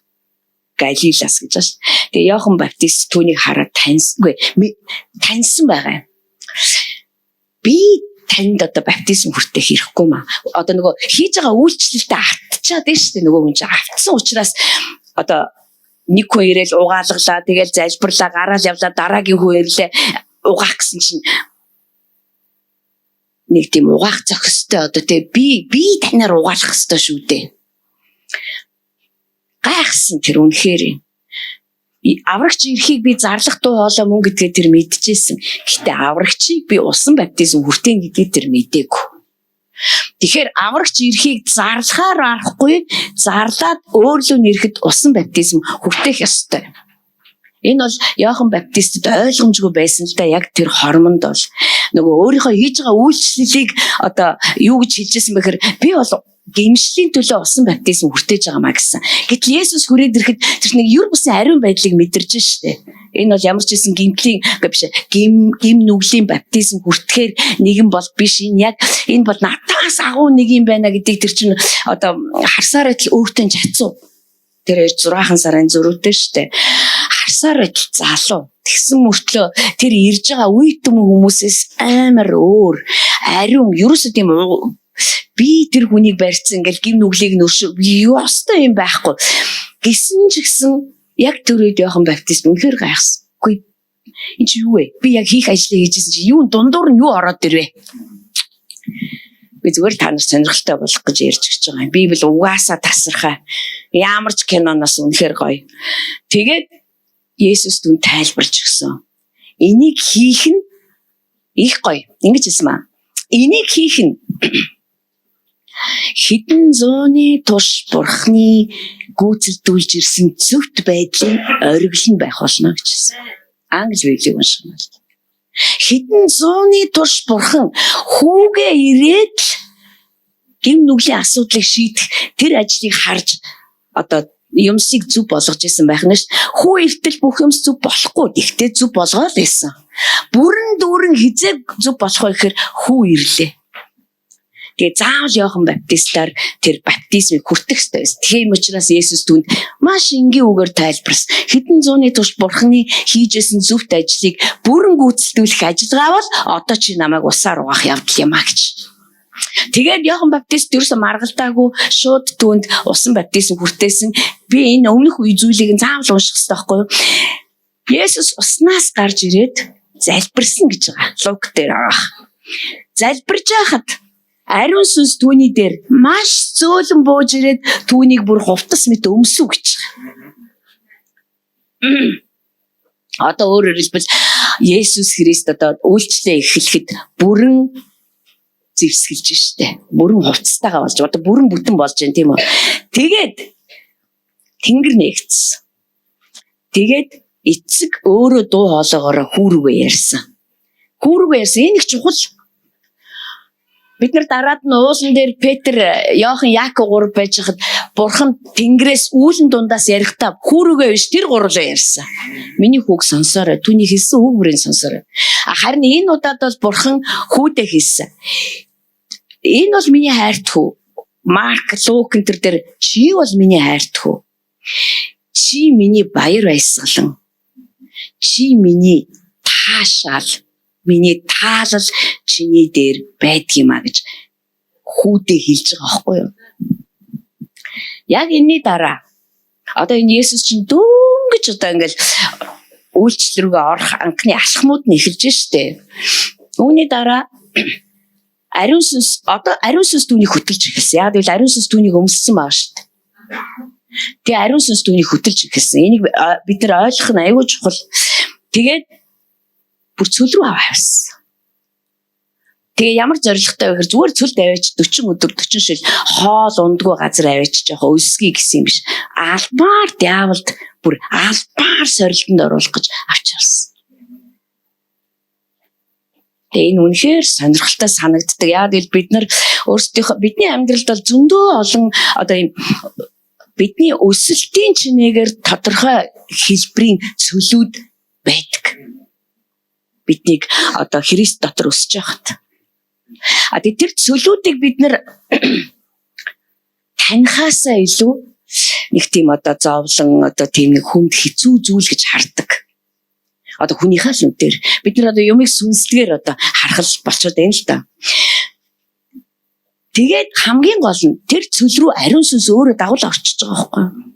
Галилаас гэж байна. Тэгээ Иохан Баптист түүнийг хараад таньсан байгаа юм. Би танд одоо баптизм хүртэх хэрэггүй маа. Одоо нөгөө хийж байгаа үйлчлэлтэй автчаад байна шүү дээ. Нөгөө хүн чинь автсан учраас одоо нэг хүн ирээл угаалглаа, тэгэл залбирлаа, гараал явлаа, дараагийн хүн ирлээ угаах гэсэн чинь нэг тийм угаах зохистой одоо тэг би танаар угаалах хэвээр шүү дээ. Гайхсан тэр үнэхээр. Аврагч ирэхийг би зарлах дуу хоолой мөн гэдгээ тэр мэдчихсэн. Гэхдээ аврагчийг би усан баптизм хүртэн гэдгийг тэр мэдээгүй. Тэгэхээр аврагч ирэхийг зарлахаар арахгүй, зарлаад өөрлөө нэрэхэд усан баптизм хүртэх ёстой. Энэ бол Иохан Баптистд ойлгомжгүй байсан л да. Яг тэр хормонд бол нөгөө өөрийнхөө хийж байгаа үйлчлэлийг одоо юу гэж хэлжсэн бэхээр би бол гимшлийн төлөө усан баптизм хүртээж байгаа маа гэсэн. Гэтэл Есүс хүрээд ирэхэд тэр нэг юр бусын ариун байдлыг мэдэрч штэ. Энэ бол ямар ч байсан гимтлийн биш гим нүглийн баптизм хүртэхээр нэгэн бол биш. Энэ бол надаас агуу нэг юм байна гэдгийг тэр чинь одоо харсаар л өөртөө чацуу. Тэр 6 сарын зөрүүтэй штэ. Харсаар л залуу. Тэгсэн мөртлөө тэр ирж байгаа үе түм хүмүүсээс амар өөр ариун ерөөсөө тийм би тэр хүнийг барьцсан ингээл гим нүглийг нөршөө юу остой юм байхгүй гисэн ч гэсэн яг тэр үед Иохан Баптист үнэхээр гайхсан. Үгүй энэ чи юу вэ? Би яг хийх ажлыг хийжсэн чи юу дундуур нь юу ороод ирвэ? Би зүгээр та нар сонирхолтой болох гэж ярьж гэж байгаа юм. Библи угаасаа тасархаа. Ямар ч киноноос үнэхээр гоё. Тэгээд Есүс түн тайлбарч өгсөн. Энийг хийх нь их гоё. Ингэж хэлсэн маа. Энийг хийх нь хэдэн зууны турш Бурхны гүйцэлдүүлж ирсэн зөвхт байдлын оргил нь байх болно гэж хэлсэн. Англи Библийг унших юм бол. Хэдэн зууны турш бурхан хүүгээ ирээд гэм нүглийн асуудлыг шийдэх тэр ажлыг харж одоо юмсыг зүв болгож исэн байх нь ш. Хүү иртэл бүх юмс зүв болохгүй. Гэхдээ зүв болгоод байсан. Бүрэн дүүрэн хизээ зүв болох вэ гэхээр хүү ирлээ. Тэгээ заавал Иохан Баптистаар тэр баптизмыг хүртэх ёстой байсан. Тийм учраас Есүс түүнд маш энгийн үгээр тайлбарсан. Хэдэн зууны турш бурханы хийжсэн зөвхт ажлыг бүрэн гүйцэтгүүлэх ажиллагаа бол одоо чи намайг усаар угаах явдал юм а гэж. Тэгээд Иохан Баптист ерөөсө маргалтаагүй шууд түүнд усан баптизм хүртээсэн. Би энэ өмнөх үе зүйлийг заавал унших хэрэгтэй байхгүй юу? Есүс уснаас гарч ирээд залбирсан гэж байгаа. Луг дээр байгаа. Залбирж байхад ариун сүнс түүний дээр маш зөөлөн бууж ирээд түүнийг бүр хувцас мэт өмсөв гэж байгаа. Одоо өөрөөр хэлбэл Есүс Христ одоо үйлчлээ эхлэхэд бүрэн зэвсгэлж штэ. Бүрэн хувцастайгаа болж одоо бүрэн бүтэн болж байна тийм үү. Тэгээд тэнгэр нээгдсэн. Тэгээд эцэг өөрөө дуу хоолоогоор хүүргээ ярьсан. Хүүргээ ярьсан энэ их чухал. Бид нар дараад нь уулан дээр Петр, Иохан, Яаков гурав байж хад бурхан тэнгэрээс үүлэн дундаас ярихдаа хүүргээ биш тэр гурлаа ярьсан. Миний хүүг сонсоорой. Түүний хэлсэн үг бүрийн сонсоорой. Харин энэ удаад бол бурхан хүүдээ хэлсэн. Энэ бол миний хайрт хүү. Марк, Лук энэ төр дээр чи бол миний хайрт хүү. Чи миний баяр баясгалан. Чи миний таашаал, миний таалал чиний дээр байдгийм а гэж хүүдээ хэлж байгаа байхгүй юу? Яг энэний дараа одоо энэ Есүс чинь дөнгөж одоо ингээл үйлчлэл рүүгээ орох анхны алхмууд нь эхэлж штэ. Үүний дараа ариун сүнс түүнийг хөтөлж эхэлсэн. Яг л ариун сүнс түүнийг өмссөн байгаа штэ. Тэгээ ариун сүнс түүнийг хөтөлж эхэлсэн. Энийг бид нар ойлгох нь аюул чухал. Тэгээд бүр цөл рүү аваасан. Тэгээ ямар зоригтой вэ гэхээр зүгээр цөлд аваач 40 өдөр 40 шил хоол ундгүй газар аваач жоохон өсгий гэсэн юм биш. Албаар диаволд бүр албаар сорилтонд оруулах гэж авч явсан. Тэгээ энэ үнэхээр сонирхолтой санагддаг. Яг л бид нар өөрсдийнхөө бидний амьдралд бол зөндөө олон одоо юм бидний өсөлтийн чинээгээр тодорхой хэлбэрийн цөлүүд байдаг. Биднийг одоо Христ дотор өсөж байхад. Тэр цөлүүдийг бид нар танихаасаа илүү нэг тийм одоо зовлон одоо тийм нэг хүнд хэцүү зүйл гэж хардаг. Одоо хүнийхээ л үнээр бид нар одоо юмыг сүнслэгээр одоо харах болчиход байна л да. Тэгээд хамгийн гол нь тэр цөл рүү ариун сүнс өөрөө дагуул орчиж байгаа байхгүй юу?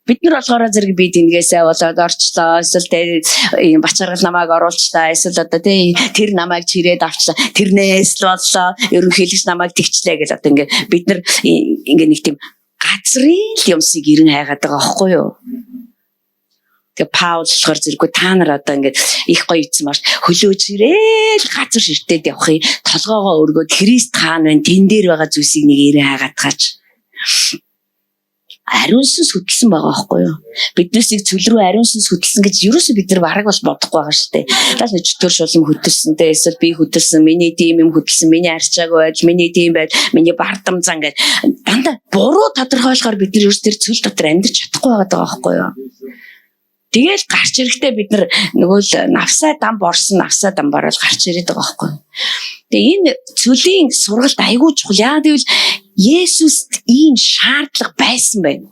Бид нар болохоор зэрэг би тэнгээсээ болоод орчлоо. Эсвэл тийм бачаргал намайг оруулчлаа. Эсвэл одоо тэр намайг чирээд авчлаа. Тэрнээс л боллоо. Ерөнхийлөгч намайг тэгчлээ гэж одоо ингээд бид нар ингээд нэг тийм газрын л юмсыг ирэн хайгаад байгаа байхгүй юу? Тэгээ Паул болохоор зэрэггүй та нар одоо ингээд их гоё ийдсэн маш хөлөөж ирээл газар ширтээд явахыг толгоогоо өргөөд Христ хаан байна. Тэн дээр байгаа зүйлсийг нэг ирэн хайгаад тааж. Ариун сүнс хөтлсөн байгаа байхгүй юу? Биднээс нэг цөл рүү ариун сүнс хөтлсөн гэж ерөөсөө бид нар бараг бас бодохгүй байгаа шүү дээ. Даас нэг чөтгөр шулам хөтлсөн дээ. Эсвэл би хөтлсөн, миний тийм юм хөтлсөн, миний арчаагүй байдал, миний тийм байдал, миний бардам зан гэж дандаа буруу тодорхойлохоор бид нар ерөөс тэр цөл дотор амьдарч чадахгүй байгаа байхгүй юу? Тэгэл гарч ирэхдээ бид нар нөгөө л навсаа дам борсон навсаа дам барал гарч ирээд байгаа байхгүй юу? Тэгээ энэ цөлийн сургалт айгүй чухал. Яа гэвэл Есүст ийм шаардлага байсан байна.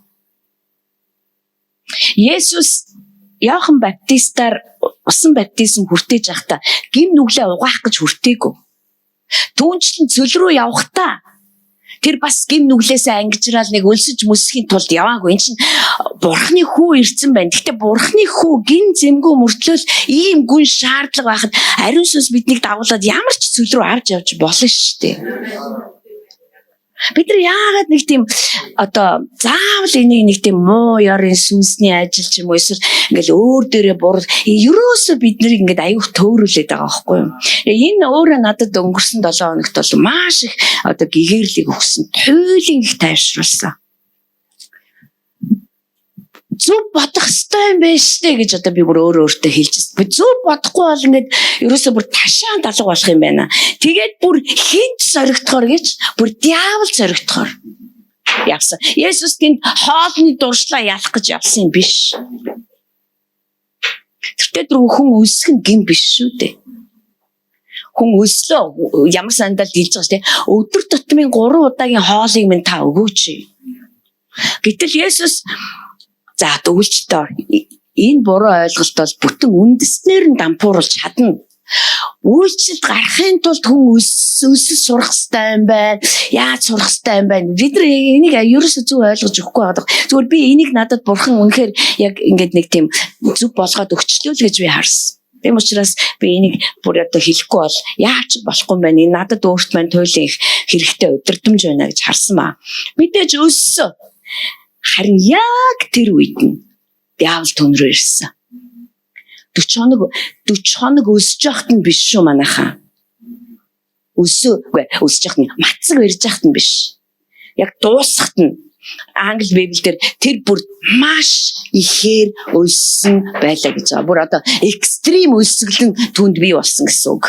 Есүс Иохан Баптистаар усан баптизм хүртээж байхдаа гим нүглээ угаах гэж хүртээгүй. Түүнчлэн цөл рүү явахдаа тэр бас гим нүглээсээ ангижраал нэг өлсөж мөсөхийн тулд яваагүй. Энд чинь Бурхны хүү ирсэн байна. Гэхдээ Бурхны хүү гин зэмгүй мөртлөөл ийм гүн шаардлага байхад ариун сүнс биднийг дагуулад ямар ч цөл рүү авч явж болно шүү дээ. Бид нар яагаад нэг тийм одоо заавал энийг нэг тийм муу ёрын сүнсний ажил ч юм уу эсвэл ингээл өөр дээрээ буруу ерөөсөө бид нарыг ингээд аюух төөрүүлээд байгаа байхгүй юу? Энэ өөрөө надад өнгөрсөн 7 хоногт бол маш их одоо гэгэрлийг өгсөн, туйлын их тайвшруулсан. Зөв бодох ёстой юм байна штэ гэж одоо би бүр өөртөө хэлж байна. Би зөв бодохгүй бол ингээд ерөөсөө бүр ташаан далга болох юм байна. Тэгээд бүр хинч соригдохоор гэж бүр диавол соригдохоор явсан. Есүс тэнд хоолны дуршлаа ялах гэж явсан юм биш. Тэртээ хүн өсөх нь гин биш шүү дээ. Хүн өслөө ямар сандал дийлж байгаа штэ. Өдөр тутмын 3 удаагийн хоолыг минь та өгөөч. Гэтэл Есүс за дүүлжтэй энэ буруу ойлголт бол бүтэн үндэснээр нь дампууруулж чадна. Үйлчлэлд гарахын тулд хүн өсөж сурах хэрэгтэй юм байна. Яаж сурах хэрэгтэй юм байна? Бид нар энийг ерөөсөө зөв ойлгож өгөхгүй байдаг. Зүгээр би энийг надад бурхан үнэхээр яг ингээд нэг тийм зөв болгоод өгчлөө л гэж би харсан. Тийм учраас би энийг бүр одоо хэлэхгүй бол яаж болохгүй юм байна. Энэ надад өөрт маань туйлын их хэрэгтэй өдөртөмж байна гэж харсан ба. Мэдээж өссөн. Харин яг тэр үед нь диавол түн рүү ирсэн. 40 хоног өсөж яхад нь биш шүү манайхаа. Өсөж яхад нь мацаг ирж яхад нь биш. Яг дуусахад нь англи библиэлд тэр бүр маш ихээр өссөн байлаа гэж байгаа. Бүр одоо экстрим өсгөлн түнд бий болсон гэсэн үг.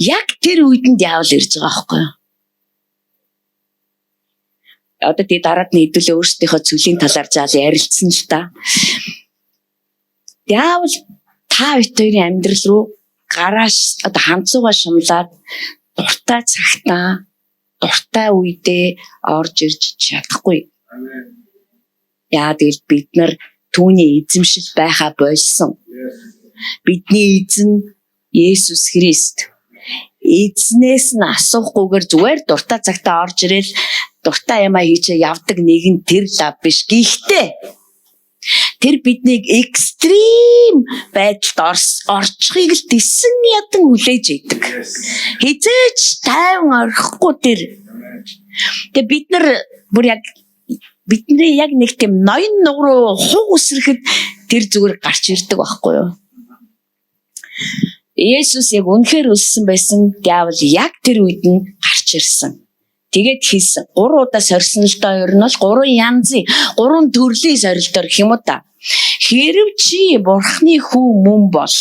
Яг тэр үед нь диавол ирж байгаа байхгүй юу? Одоо тий дараад нь хэдүүлээ өөрсдийнхөө цөлийн талаар заал ярилцсан л та. Диавол та хоёрын амьдрал руу гарааш одоо хамцуугаа шумлаад дуртай цагтаа дуртай үедээ орж ирж чадахгүй. Яа тэгэл бид нар түүний эзэмшил байхаа болсон. Бидний эзэн Есүс Христ. Эзнээс нь асуухгүйгээр зүгээр дуртай цагтаа орж ирэл дуртай юм хийчээ явдаг нэг нь тэр лав биш. Гэхдээ тэр биднийг экстрим байдалд орчихыг л тэсэн ядан хүлээж идэг. Хизээч тайван орхихгүй тэр. Тэгээ бид нар бүр яг бидний яг нэг тийм ноён нуг руу хуг үсрэхэд тэр зүгээр гарч ирдэг байхгүй юу? Есүс яг үнэхээр өссөн байсан. Диавол яг тэр үед нь гарч ирсэн. Тэгээд хийсэн. 3 удаа сорьсон л доо ер нь бол 3 янзын 3 төрлийн сорилтоор гэх юм уу та. Хэрв чи бурхны хүү мөн бол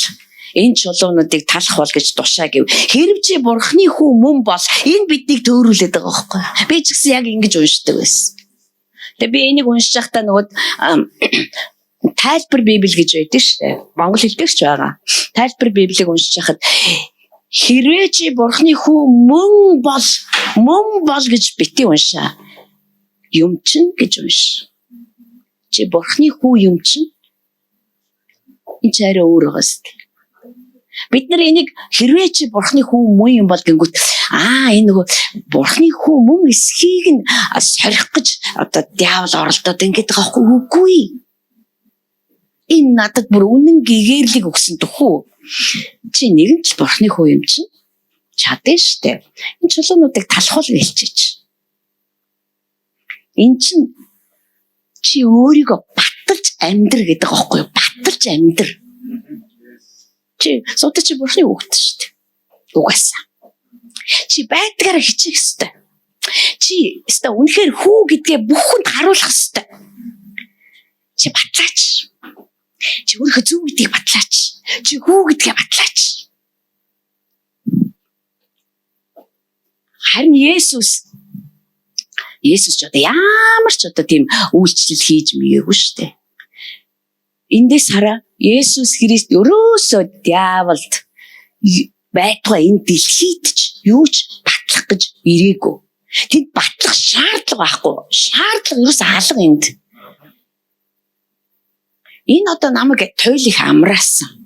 энэ чулуунуудыг талах бол гэж тушаа гэв. Хэрв чи бурхны хүү мөн бол энэ биднийг төөрүүлээд байгаа байхгүй. Би ч гэсэн яг ингэж уншдаг байсан. Тэгээ би энийг уншиж байхдаа нөгөө тайлбар Библи гэж байдаг шүү дээ. Монгол хэлдэгч байгаа. Тайлбар Библийг уншиж байхад хэрвээ чи бурхны хүү мөн бол гэж бити уншаа. Юм чин гэж унш. Чи бурхны хүү юм чин. Энэ чараа өөр байгаа шүү дээ. Бид нар энийг хэрвээ чи бурхны хүү мөн юм бол гингүүт энэ нөгөө бурхны хүү мөн эсхийг нь сорих гэж одоо диавол оролдоод ингэж байгаа үгүй. Энэ надад бүр үнэн гэгэрлийг өгсөн төхөө. Чи нэгэн ч бурхны хүү юм чинь чадсан штэ. Энэ чулуунуудыг талхуул гэлчиж. Эн чинь чи өөрийгөө баталж амьдр гэдэг аахгүй юу? Баталж амьдр. Чи содо чи бурхны хүүхэд штэ. Угаасаа. Чи байдгаараа хичих штэ. Чи өстө үнэхээр хүү гэдгээ бүх хүнд харуулах штэ. Чи батлаач. Чи өөрийнхөө зөв гэдгийг батлаач. Чи хүү гэдгээ батлаач. Харин Есүс ч одоо ямар ч одоо тийм үйлчлэл хийж мгээгүй шүү дээ. Эндээс хараа Есүс Христ өрөөсөө диаволд байтугай энэ дэлхийд ч юу ч батлах гэж ирээгүй. Тэд батлах шаардлага байхгүй. Шаардлага ерөөсөө алга энд. Энэ одоо намайг туйлах амраасан.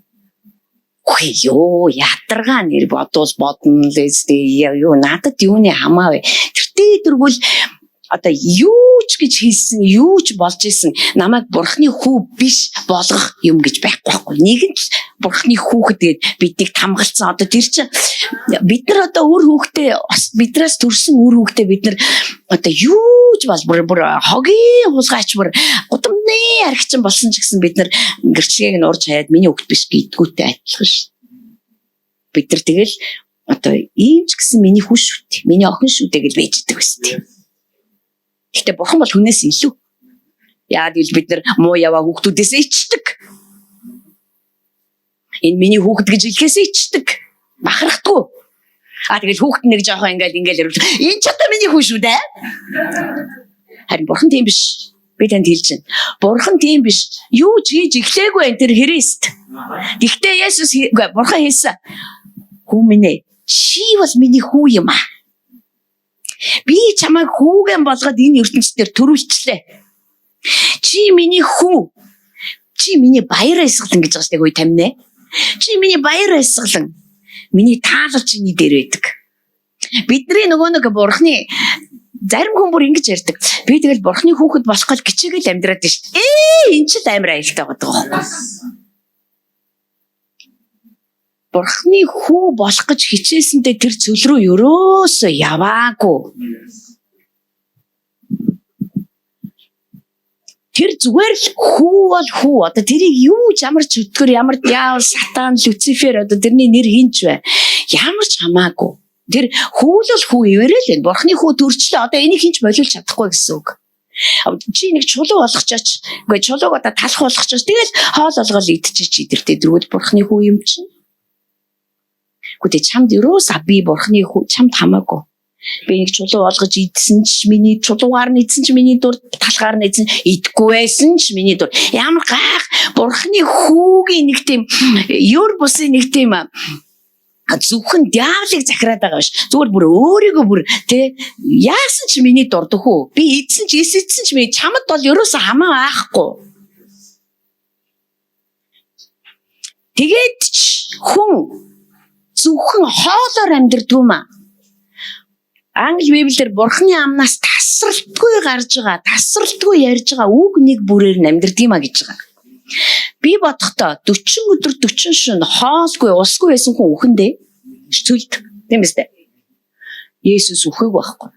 Үгүй юу ядаргаа нэр бодвол бодно л ээ юу надад юуны хамаа вэ? Тэртээ дэргүүл одоо юу ч гэж хэлсэн юу ч болж исэн намайг бурхны хүү биш болгох юм гэж байхгүй. Нэгэн ч бурхны хүүхэд гээд биднийг тамгалцсан. Одоо тэр чинь бид нар одоо өөр хүүхдээ биднээс төрсэн өөр хүүхдээ бид нар одоо юу ч бол бүр хогийн хулгайч бүр гудамны архичин болсон ч гэсэн бид нар гэрчлэгийг нь урж хаяад миний хүүхэд биш гэдгүүтэй адилхан шүү. Бид нар тэгэл одоо ийм ч гэсэн миний хүн шүү дээ. Миний охин шүү дээ гэж бийждэг байсан тийм. Гэтэ бурхан бол хүнээс илүү. Яагаад гэвэл бид нар муу яваа хүүхдүүдээс ичдэг. Энэ миний хүүхэд гэж хэлхээс ичдэг. Бахархдаггүй. Тэгэл хүүхэд нэг жоохон ингээл ярил. Энэ ч одоо миний хүү шүү дээ. Харин бурхан тийм биш. Би танд хэлж байна. Бурхан тийм биш. Юу ч хийж эхлээгүй энэ тэр Христ. Гэхдээ Есүс бурхан хэлсэн. Хүү минь ээ, чи бол миний хүү юм аа. Би чамайг хүүгэн болгоод энэ ертөнцийн дээр төрүүлчлээ. Чи миний хүү. Чи миний баяр эсгэлэн гэж байгаа шүү дээ тамина. Чи миний баяр эсгэлэн. Миний таалал чиний дээр байдаг. Бидний нөгөө нэг бурхны зарим хүн бүр ингэж ярьдаг. Би тэгэл бурхны хүүхэд болох гэж гिचээгэл амьдраад байна шүү дээ. Энэ ч амар аюултай байгаа. Бурхны хүү болох гэж хичээсэндээ тэр зүйл рүү ерөөсөө яваагүй. Тэр зүгээр л хүү бол хүү. Одоо тэрийг юу ч ямар ч өтгөр, ямар диавол, сатан, Люцифер одоо тэрний нэр хинч бай. Ямар ч хамаагүй. Тэр хүү л хүү ивэрэл энэ. Бурхны хүү төрчлээ. Одоо энийг хинч болиулж чадахгүй гэсэн үг. Чи нэг чулуу болгочооч. Үгүй чулууг одоо талах болгочооч. Тэгэл хоол олгол идчихэж идэртэй дэргүүд бурхны хүү юм чинь. Гэхдээ чамд юус би бурхны хүү чамд хамаагүй. Би нэг чулуу олгож идсэн ч миний чулуугаар нь идсэн ч миний дур талгаар нь идсэн идэггүй байсан ч миний дур ямар гайх бурхны хүүгийн нэг тийм юр бусын нэг тийм зөвхөн диаволыг захираад байгаа биш зүгээр бүр өөрийгөө бүр тэ яасан ч миний дурдах уу би идсэн ч эсэдсэн ч миний чамд бол ерөөсө хамаа аахгүй тэгээд ч хүн зөвхөн хоолоор амьдрдгүй маа. Англи Библиэр бурхны амнаас тасралтгүй гарч байгаа, тасралтгүй ярьж байгаа үг нэг бүрээр амьдрдгиймаа гэж байгаа. Би бодохдоо 40 өдөр 40 шөнө хоолгүй, усгүй байсан хүн үхэндээ цүлд. Тийм биз дээ. Есүс үхэх байхгүй.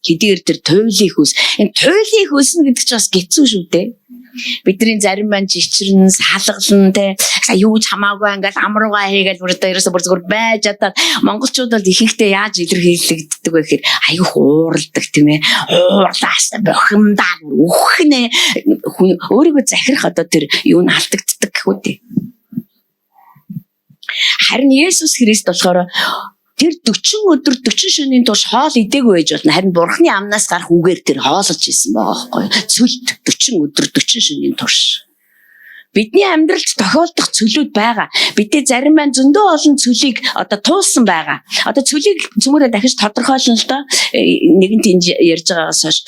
Хэдийгээр тэр туйлын хөөс. Энэ туйлын хөөс нь гэдэг чинь бас гэцүү шүү дээ. Бидний зарим маань жичрэн салгалан те юу ч хамаагүй ингээл амруугаа хийгээл бүр одоо ерөөсө бүр зүгээр байж чадаад монголчууд бол ихэнхдээ яаж илэрхийлэгддэг вэ гэхээр аюу хууралдаг тийм ээ уурлаас бохимдаа үхнэ өөрийгөө захирах одоо тэр юу нь алдагддаг гэхүү дээ. Харин Есүс Христ болохоор тэр 40 өдөр 40 шөнийн турш хоол идээгүй байж болно. Харин бурхны амнаас гарах үгээр тэр хоолж исэн байгаа байхгүй. Цөлд 40 өдөр 40 шөнийн турш. Бидний амьдралд тохиолдох цөлүүд байгаа. Бидний зарим маань зөндөө олон цөлийг одоо туулсан байгаа. Одоо цөлийг цөмөрөө дахиж тодорхойлно л доо. Нэгэнт энэ ярьж байгаагаас хойш.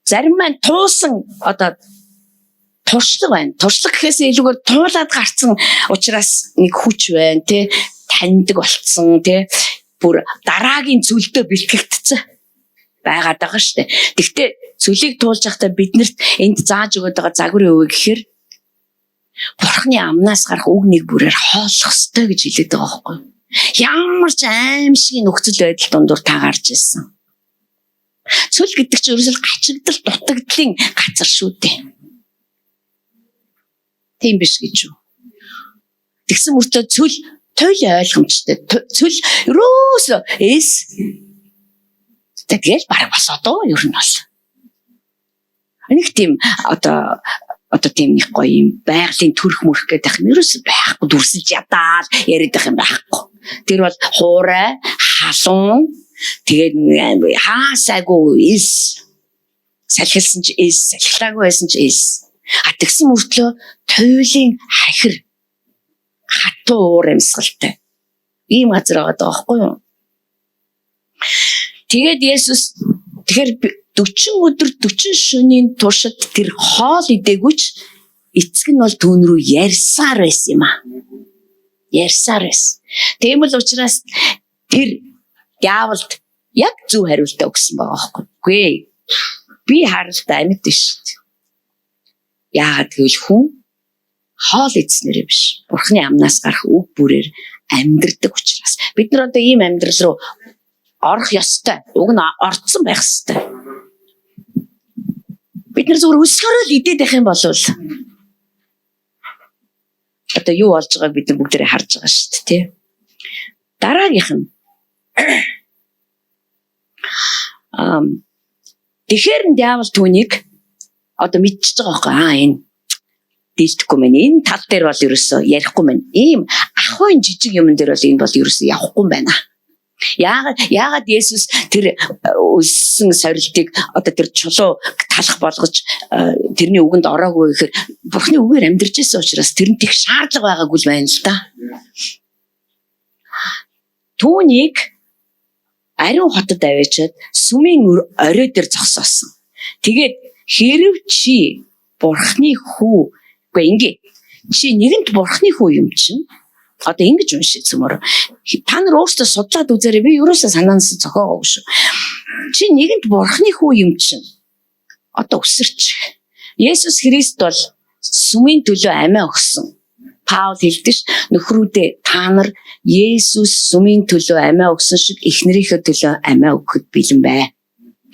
Зарим маань туулсан одоо туршлага байна. Туршлага гэхээс илүүгээр туулаад гарцсан учраас нэг хүч байна тий. Таньдаг болцсон тий бүр дараагийн зүйлдөө бэлтгэгдсэн байгаад байгаа штэ. Гэхдээ цөлийг туулж байхдаа биднэрт энд зааж өгöd байгаа загварын өвөө гэхээр бурхны амнаас гарах үг нэг бүрээр хооллох ёстой гэж хэлээд байгаа байхгүй. Ямар ч аимшигын нөхцөл байдал дундуур та гарч ирсэн. Цөл гэдэг чинь ерөөсөө гачигдал дутагдлын газар шүү дээ. Тийм биш гэж юу. Тэгсэн мөртөө цөл туйл ойлгомжтой. Цөл ерөөсөө тэгэл баг босоод оо ер нь бол. Нэг тийм одоо тийм нэг гоё юм байгалийн төрх мөрх гэдэг юм ерөөсөө байхгүй дүрсэлж ядаад яриад байх юм байхгүй. Тэр бол хуурай, халуун тэгээд хаасаагүй салхилсан ч салхилаагүй байсан ч тэгсэн мөртлөө туйлын хахир хатуу уур амьсгалтай. Ийм газар байгаа байхгүй юу? Тэгээд Есүс тэгэхээр 40 өдөр 40 шөнийн туршид тэр хоол идэгүйч эцэг нь бол түүн рүү ярьсаар байсан юм аа. Ярьсаар байсан. Тийм л учраас тэр диаволд яг зөв хариултаа өгсөн байгаа байхгүй. Үгүй ээ. Би харалтаа амьд биш. Яагаад гэвэл хүн хоол идснээрээ биш. Бурхны амнаас гарах үг бүрээр амьдрдаг учраас. Бид нар одоо ийм амьдрал руу орох ёстой. Уг нь орцсон байх ёстой. Бид нар зүгээр өсгөрөө л идээд байх юм бол одоо юу болж байгааг бид нар бүгдээрээ харж байгаа шүү дээ, тий. Дараагийнх нь тэгэхээр диавол түүнийг одоо мэдчихэж байгаа байхгүй. Энэ дийлдэхгүй мэн. Энэ тал дээр бол ерөөсөө ярихгүй мэн. Ийм ахуйн жижиг юм дээр бол энэ бол ерөөсөө явахгүй юм байна. Яагаад Есүс тэр өссөн сорилтыг одоо тэр чулуу талах болгож тэрний үгэнд ороогүй гэхээр Бурхны үгээр амьдарч байсан учраас тэрэнд их шаардлага байгаагүй л байна л да. Түүнийг ариун хотод аваачаад сүмийн орой дээр зогсоосон. Тэгээд хэрв чи Бурхны хүү үгүй ингээ чи нэгэнт Бурхны хүү юм чинь одоо ингэж уншиж юмор. Та нар өөрсдөө судлаад үзээрэй. Би ерөөсөө санаанаас зохиогоогүй шүү. Чи нэгэнт Бурхны хүү юм чинь одоо өсөрч. Есүс Христ бол сүмийн төлөө амиа өгсөн. Паул хэлдэг нөхрүүдээ та нар Есүс сүмийн төлөө амиа өгсөн шиг эхнэрийнхээ төлөө амиа өгөхөд бэлэн бай.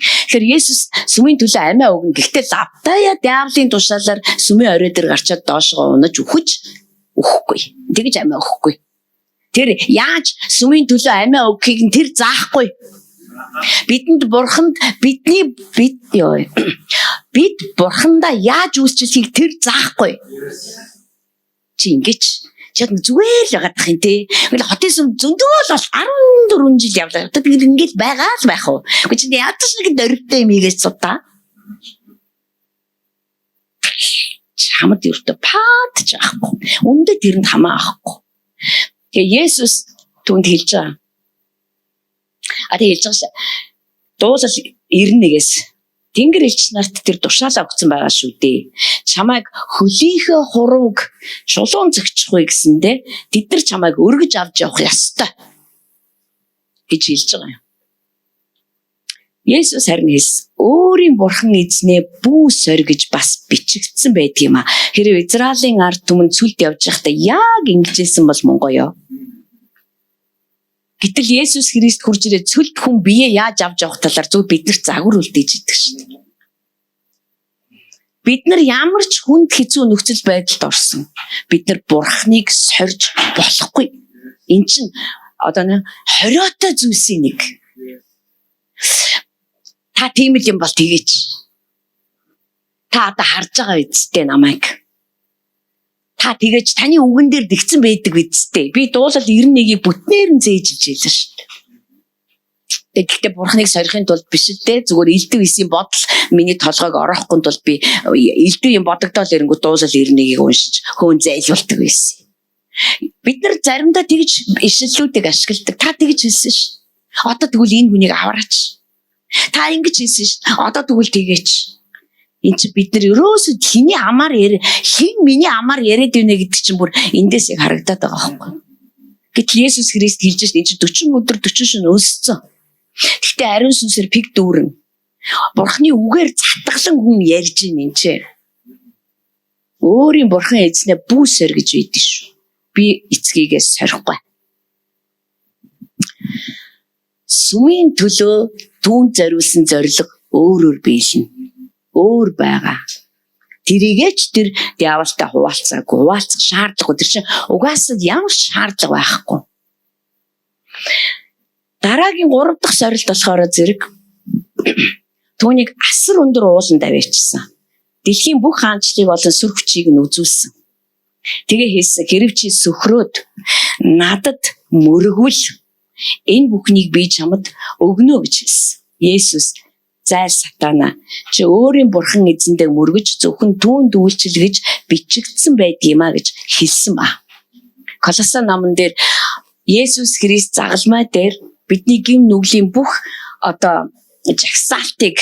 Тэгэхээр Есүс сүмийн төлөө амиа өгнө. Гэхдээ лавтая диавлын тушаалаар сүмийн орой дээр гарчаад доошгоо унаж үхэж өгөхгүй. Тэгж амиа өгөхгүй. Тэр яаж сүмийн төлөө амиа өгөхийг нь тэр заахгүй. Бидэнд Бурханд бид Бурхандаа яаж үүсчихсийг тэр заахгүй. Чи ингэж яг зүгээр л байгаа дах юм те. Ингээл хотын сүм зөндөө л бол 14 жил явлаа. Одоо би ингээд байгаа л байх уу. Гэхдээ чи ядаж нэг дөрөвтэй юм ийгээс судаа. Хамт юртэ паадж авахгүй. Үндэ тэрэнд хамаа авахгүй. Тэгээ Есүс түнд хэлж байгаа. Тэг хэлж байгаа шээ. Дуулал 91-ээс Тэнгэр элч нарт тэр тушаалаа өгсөн байгаа шүү дээ. Чамайг хөлийнхөө хурууг шулуун зөгчихгүй гэсэндэ тэд нар чамайг өргөж авч явах ёстой гэж хэлж байгаа юм. Есүс харин өөрийн бурхан эзнээ бүү соргиж бас бичигдсэн байдаг юм а. Хэрэг Израилийн ард түмэн цүлд явж байхдаа яг ингэжсэн бол мунгойо. Гэтэл Есүс Христ хурж ирээд цүлд хүн бие яаж авч явах талаар зөв биднэрт загвар үлдээж идэг шин. Бид нар ямар ч хүнд хэцүү нөхцөл байдалд орсон. Бид нар бурхныг сорж болохгүй. Эн чинь одоо хориотой зүйлсийн нэг. Та тийм л юм бол тгийч. Та одоо харж байгаа үсттэй намайг. Та тэгэж таны үгэн дээр дэгцэн байдаг үсттэй. Би дуулал 91-ийг бүтнээр нь зээжилж хэлсэн шүү дээ. Гэхдээ бурхныг сорихын тулд биш л дээ. Зүгээр элдв эсийн бодол миний толгойг ороохгүй тулд би элдв юм бодогдоод ирэнгүүт дуулал 91-ийг уншиж хөөн зайлуулдаг байсан. Бид нар заримдаа тэгж ишлэлүүдийг ашигладаг. Та тэгж хэлсэн шүү. Одоо тэгвэл энэ хүнийг аваараач. Та ингэж хэлсэн шүү. Одоо тэгвэл тэгээч. Энд чи бид нар ерөөсөө хин миний амаар яриад байна гэдэг чинь бүр эндээс яг харагдаад байгаа байхгүй. Гэтэл Есүс Христ хэлж шин энэ чи 40 өдөр 40 шөнө өссөн. Гэхдээ ариун сүнсээр пиг дүүрэн. Бурхны үгээр затгалан хүн ярьж ийн энэ чи. Өөрийн бурхан эзнээ бүү соргиж үйдэн шүү. Би эцгийгээс сорихгүй. Сүмийн төлөө түүнд зориулсан зориг өөрөөр биелнэ. Өөр байгаа. Тэрийгээч тэр диаволтой хуваалцах шаардлага. Тэр чинь угаасаа ямар шаардлага байхгүй. Дараагийн 3 дахь сорилт болохоор зэрэг түүнийг асар өндөр ууланд аваачсан. Дэлхийн бүх хаанчлыг болон сүр хүчийг нь үзүүлсэн. Тэгээ хэлсэн хэрв чи сөхрөөд надад мөргвөл энэ бүхнийг би чамд өгнө гэж хэлсэн. Есүс зайл сатана чи өөрийн бурхан эзэндээ мөргөж зөвхөн түүнд үйлчлэгэж бичигдсэн байдгиймаа гэж хэлсэн ба. Колосын номон дээр Есүс Христ загалмай дээр бидний гин нүглийн бүх одоо жагсаалтыг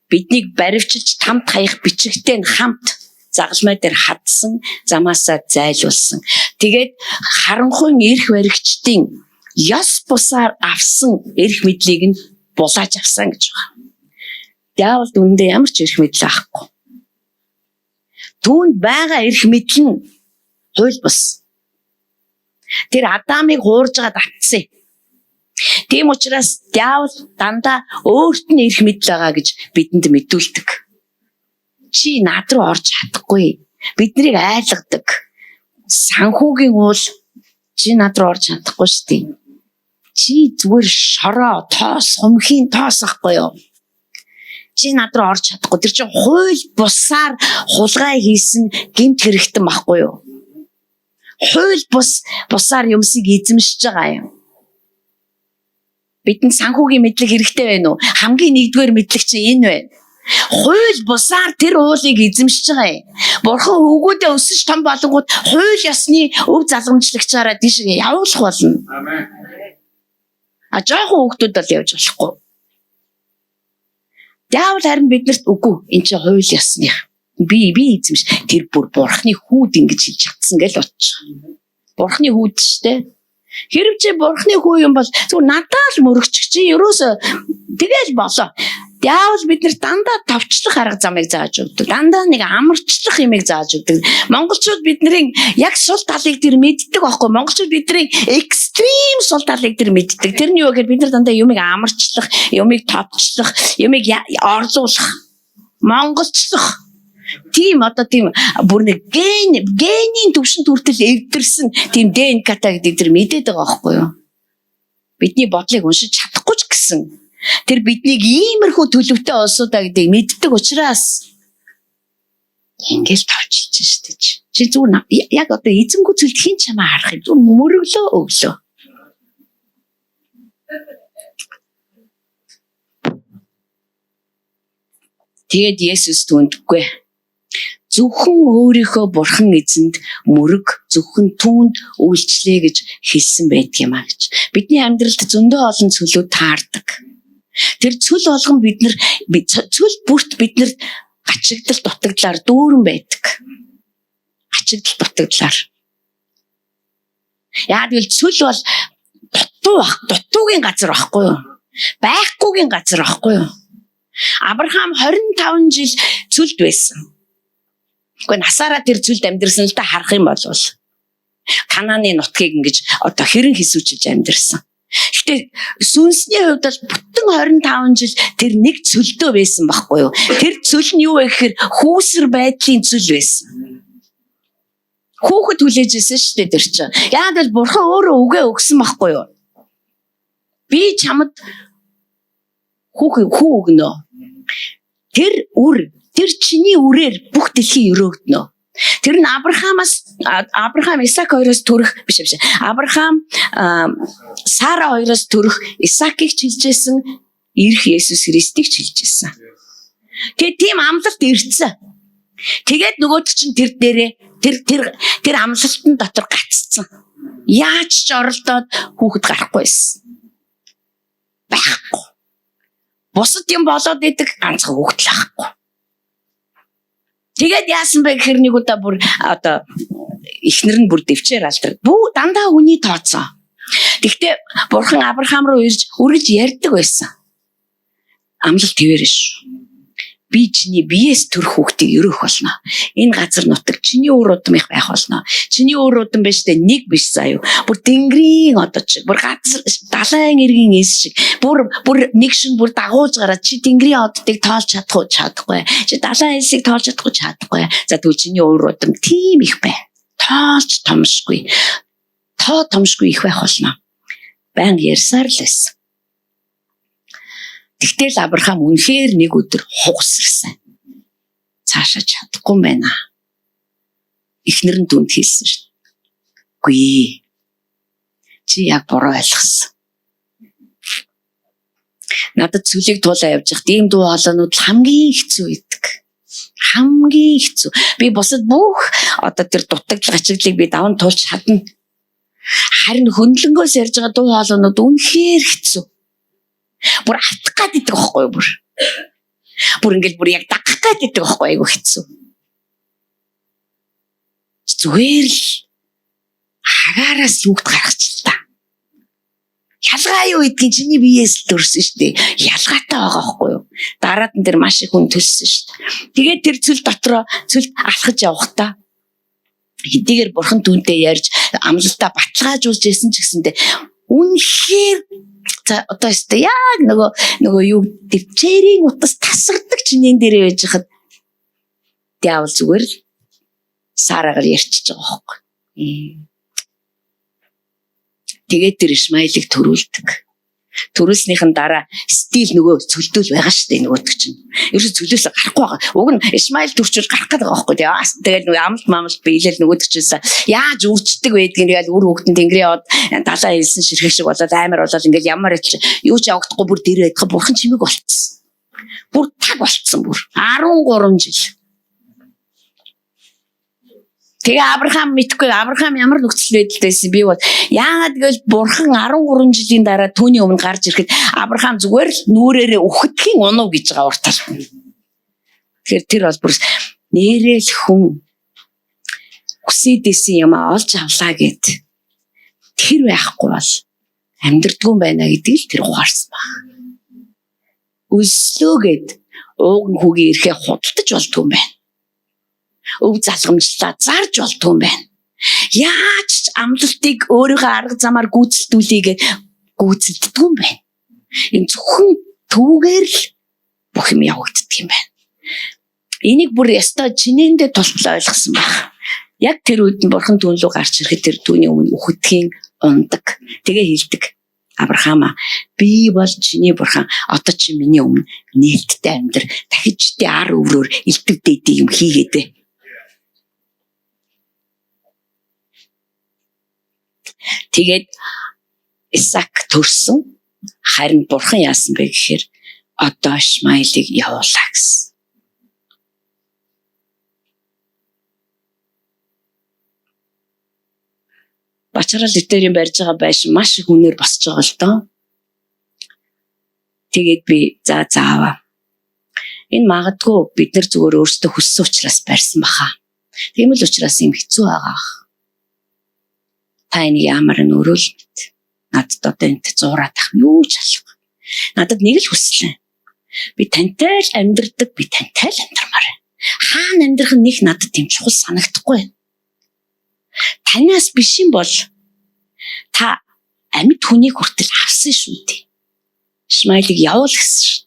биднийг баривчилж тамд хаях бичигтэй хамт загалмай дээр хадсан замаасаа зайлуулсан. Тэгээд харанхуйн эрх баригчдын ёс бусаар авсан эрх мэдлийг нь булааж авсан гэж байна. Диавол үүндээ ямар ч эрх мэдэл авахгүй. Түүнд байгаа эрх мэдэл нь хууль бус. Тэр Адамыг хуурж байгаа татсан. Тийм учраас диавол дандаа өөрт нь эрх мэдэл байгаа гэж бидэнд мэдүүлдэг. Чи над руу орж чадахгүй. Биднийг айлгадаг. Санхүүгийн уул чи над руу орж чадахгүй шүү дээ. Чи зүгээр шороо, тоос, хумхийн тоос ахгүй юу? чи над руу орж чадахгүй. Тэр чинь хууль бусаар хулгай хийсэн гэмт хэрэгтэн байхгүй юу? Хууль бусаар юмсыг эзэмшиж байгаа юм. Бидэнд санхүүгийн мэдлэг хэрэгтэй байна уу? Хамгийн нэгдүгээр мэдлэг чинь энэ байна. Хууль бусаар тэр уулыг эзэмшиж байгаа юм. Бурхан өгөөдөө өсөж том болонгууд хууль ёсны өв залгамжлагчаараа тийш явуулах болно. Амен. А жоохон хүүхдүүд бол явж болохгүй. Заавал харин биднэрт үгүй. Энд чинь хууль ёсных. Би эзэмш. Тэр бүр Бурханы хүүд ингэж хийж чадсан гэж бодчих. Бурханы хүүд шүү дээ. Хэрв чи Бурханы хүү юм бол зүгээр надад л мөрөгчих чи ерөөсө тэгэл болоо. Заавал бид нар дандаа товчлох арга замыг зааж өгдөг. Дандаа нэг амарчлах юмыг зааж өгдөг. Монголчууд бидний яг сул талыг тэр мэддэг байхгүй. Монголчууд бидний экстрим сул талыг тэр мэддэг. Тэрний юу гэхээр бид нар дандаа юмыг амарчлах, юмыг товчлох, юмыг орлуулах, монголчлох. Тийм бүр нэг генийн төвшин хүртэл эвдэрсэн тийм ДНК-таа гэдэг тэр мэдээд байгаа байхгүй юу? Бидний бодлыг уншиж чадахгүй ч гэсэн тэр биднийг иймэрхүү төлөвтэй олсуудаа гэдгийг мэддэг учраас ингээл тавчилж штэ чи зүгээр яг одоо эзэмгүй зүйл хин чамаа харах юм зүгээр мөрөглөө өглөө. Тэгээд Есүс түндгүй зөвхөн өөрийнхөө Бурхан эзэнд мөрөг зөвхөн түүнд үйлчлэе гэж хэлсэн байдаг юм а гэж. Бидний амьдралд зөндөө олон цөлүүд таардаг. Тэр цөл болгон цөл бүрт биднэр гачигдал дутагдлаар дүүрэн байдаг. Гачигдал дутагдлаар. Яг л цөл бол дутуугийн газар байхгүй юу? Байхгүйгийн газар байхгүй юу? Авраам 25 жил цөлд байсан. Гэхдээ насаараа тэр цөлд амьдэрсэн л та харах юм бол Канааны нутгийг ингэж одоо хэрэн хэсүүчилж амьдэрсэн. Гэтэ сүнсний хувьд бол бүтэн 25 жил тэр нэг цөлдөө байсан байхгүй юу? Тэр цөл нь юу вэ гэхээр хүүсэр байдлын цөл байсан. Хүүхэд хүлээж ирсэн шүү дээ тэр чинь. Яг л Бурхан өөрөө үгээ өгсөн байхгүй юу? Би чамд хүү өгнө. Тэр чиний үрээр бүх дэлхий өрөөгднө. Тэр нь Авраам Исаак хоёроос төрөх биш. Авраам Сара хоёроос төрөх Исаакийг чилжсэн, ирэх Есүс Христийг чилжсэн. Тэгээ тийм амлалт ирсэн. Тэгээд нөгөөд чинь тэр дээрээ тэр амлалтын дотор гаццсан. Яаж ч оролдоод хүүхэд гарахгүйсэн. Байхгүй. Бусад юм болоод идэг ганцхан хүүхэд л байхгүй. Тэгээд яасан бэ гэхээр нэг удаа бүр одоо эхнэр нь бүр дэвчээр алдар. Бүү дандаа үний тооцоо. Тэгтээ Бурхан Авраам руу ирж үргэлж ярьдаг байсан. Амлалт твэр шүү. Би чиний биеэс төрөх хүүхдийг өрөөх болно. Энэ газар нутаг чиний өөр удам их байх болно. Чиний өөр удам биш дээ нэг биш заяа. Бүр тэнгэрийн одоо чи бүр газар далайн эргийн эс шиг бүр нэг шин бүр дагуулж гараад чи тэнгэрийн оддыг тоолж чадахгүй. Чи далайн эсийг тоолж чадахгүй. За тэгвэл чиний өөр удам тийм их бай. Тоолж томшгүй. Томшгүй их байх болно. Баян ярьсаар л байсан. Тэгтэл Авраам үнэхээр нэг өдөр хугасрсан. Цаашаа чадахгүй юм байна. Эхнэр нь түнд хэлсэн шүү. Үгүй. Чи яг буруу ойлгосон. Надад цөлийг туулаа явж хат ийм дуу хоолойнууд хамгийн хэцүү идэг. Хамгийн хэцүү. Би бусад бүх одоо тэр дутагдал гачиглыг би даван туулж чадна. Харин хөндлөнгөөс ярьж байгаа дуу хоолойнууд үнэхээр хэцүү. Бүр атах гэдэг байхгүй юу бүр. Бүр ингээл бүр яг дагах гэдэг байхгүй айгу хэцүү. Зүгээр л хагаараас югт гаргачихлаа. Ялгаа юу гэдгийг чиний биеэс л төрсөн шүү дээ. Ялгаатай байгаа байхгүй юу. Дараад нь тэр маш их хүн төлсөн шүү дээ. Тэгээд тэр цөл дотроо цөлд алхаж явахдаа хэдийгээр Бурхан түүнтэй ярьж амлалтаа баталгаажуулж ирсэн ч гэсэндээ үнэхээр одоо өстө яг нөгөө юу дэвчээрийн утас тасардаг чинэн дээрээ байж хад диавол зүгээр л Сарагаар ярьчихж байгаа байхгүй. Тэгээд тэр Ишмаилыг төрүүлдэг. Төрүүлснийхэн дараа стил нөгөө цөлдөөл байгаа шүү дээ нөгөөдөг чинь. Ерөөс цөлөөсөө гарахгүй байгаа. Уг нь Исмаил төрчүүл гарах гэдэг байгаа байхгүй тий. Тэгэл нөгөө амлт биелэл нөгөөдөг чинь яаж үрчдэг байдгийг ингээл үр хөвгтөн тэнгэрийн яваад далаа хэлсэн ширхэг шиг болоод амар болоод ингээл ямар ч юу ч явагдахгүй бүр дээр байдгаа бурхан чимэг болцсон. Бүр таг болцсон бүр 13 жил. Тэгээ Авраам мэдгүй Авраам ямар нөхцөл байдалтай би бол яагаад гэвэл бурхан 13 жилийн дараа түүний өмнө гарч ирэхэд Авраам зүгээр л нүрээрээ үхэдхийн унав гэж байгаа уртал. Тэгэхээр тэр бол бүр нэрэл хүн хүсэдээсэн юм олж авлаа гэд тэр байхгүй бол амьдрдгүй юм байна гэдгийг л тэр ухаарсан баг. Өслөө гэд ууган хүүгийн ирэхээ худалдаж болдгүй юм байна. Өв залгамжлаа зарж болдгүй юм байна. Яаж ч амлалтыг өөрийнхөө арга замаар гүйцэтгүүлээгээ гүйцэлддэг юм байна. Энэ зөвхөн түүгээр л бүх юм явагддаг юм байна. Энийг бүр ястаа чинээндээ тултлаа ойлгосон байна. Яг тэр үед нь бурхан түүн рүү гарч ирэхэд тэр түүний өмнө үхэдхийн ундаг. Тэгээ хэлдэг. Авраама би бол чиний бурхан одоо чи миний өмнө нээлттэй амьдр дахиж тэ ар өврөөр илтгэв дэдий юм хийгээдэ. Тэгээд Исаак төрсөн. Харин бурхан яасан бэ гэхээр одоо Ишмаилыг явуулаа гэсэн. Бачарал литерийн барьж байгаа байшин маш их үнээр босч байгаа л доо. Тэгээд би зааваа. Энэ магадгүй бид нар зүгээр өөрсдөө хүссэн учраас барьсан баха. Тийм л учраас юм хэцүү байгаа. Та энэ ямар нь өрөөл мэд. Надад одоо энэ зураад ах юу ч алга. Надад нэг л хүслээ. Би тантай л амьдрдаг, би тантай л амьдрмаар байна. Хаана амьдрах нь нэг надад тийм чухал санагдахгүй. Танаас биш юм бол та амьд хүнийг хүртэл авсан шүү дээ. Ишмаилыг явуул гэсэн.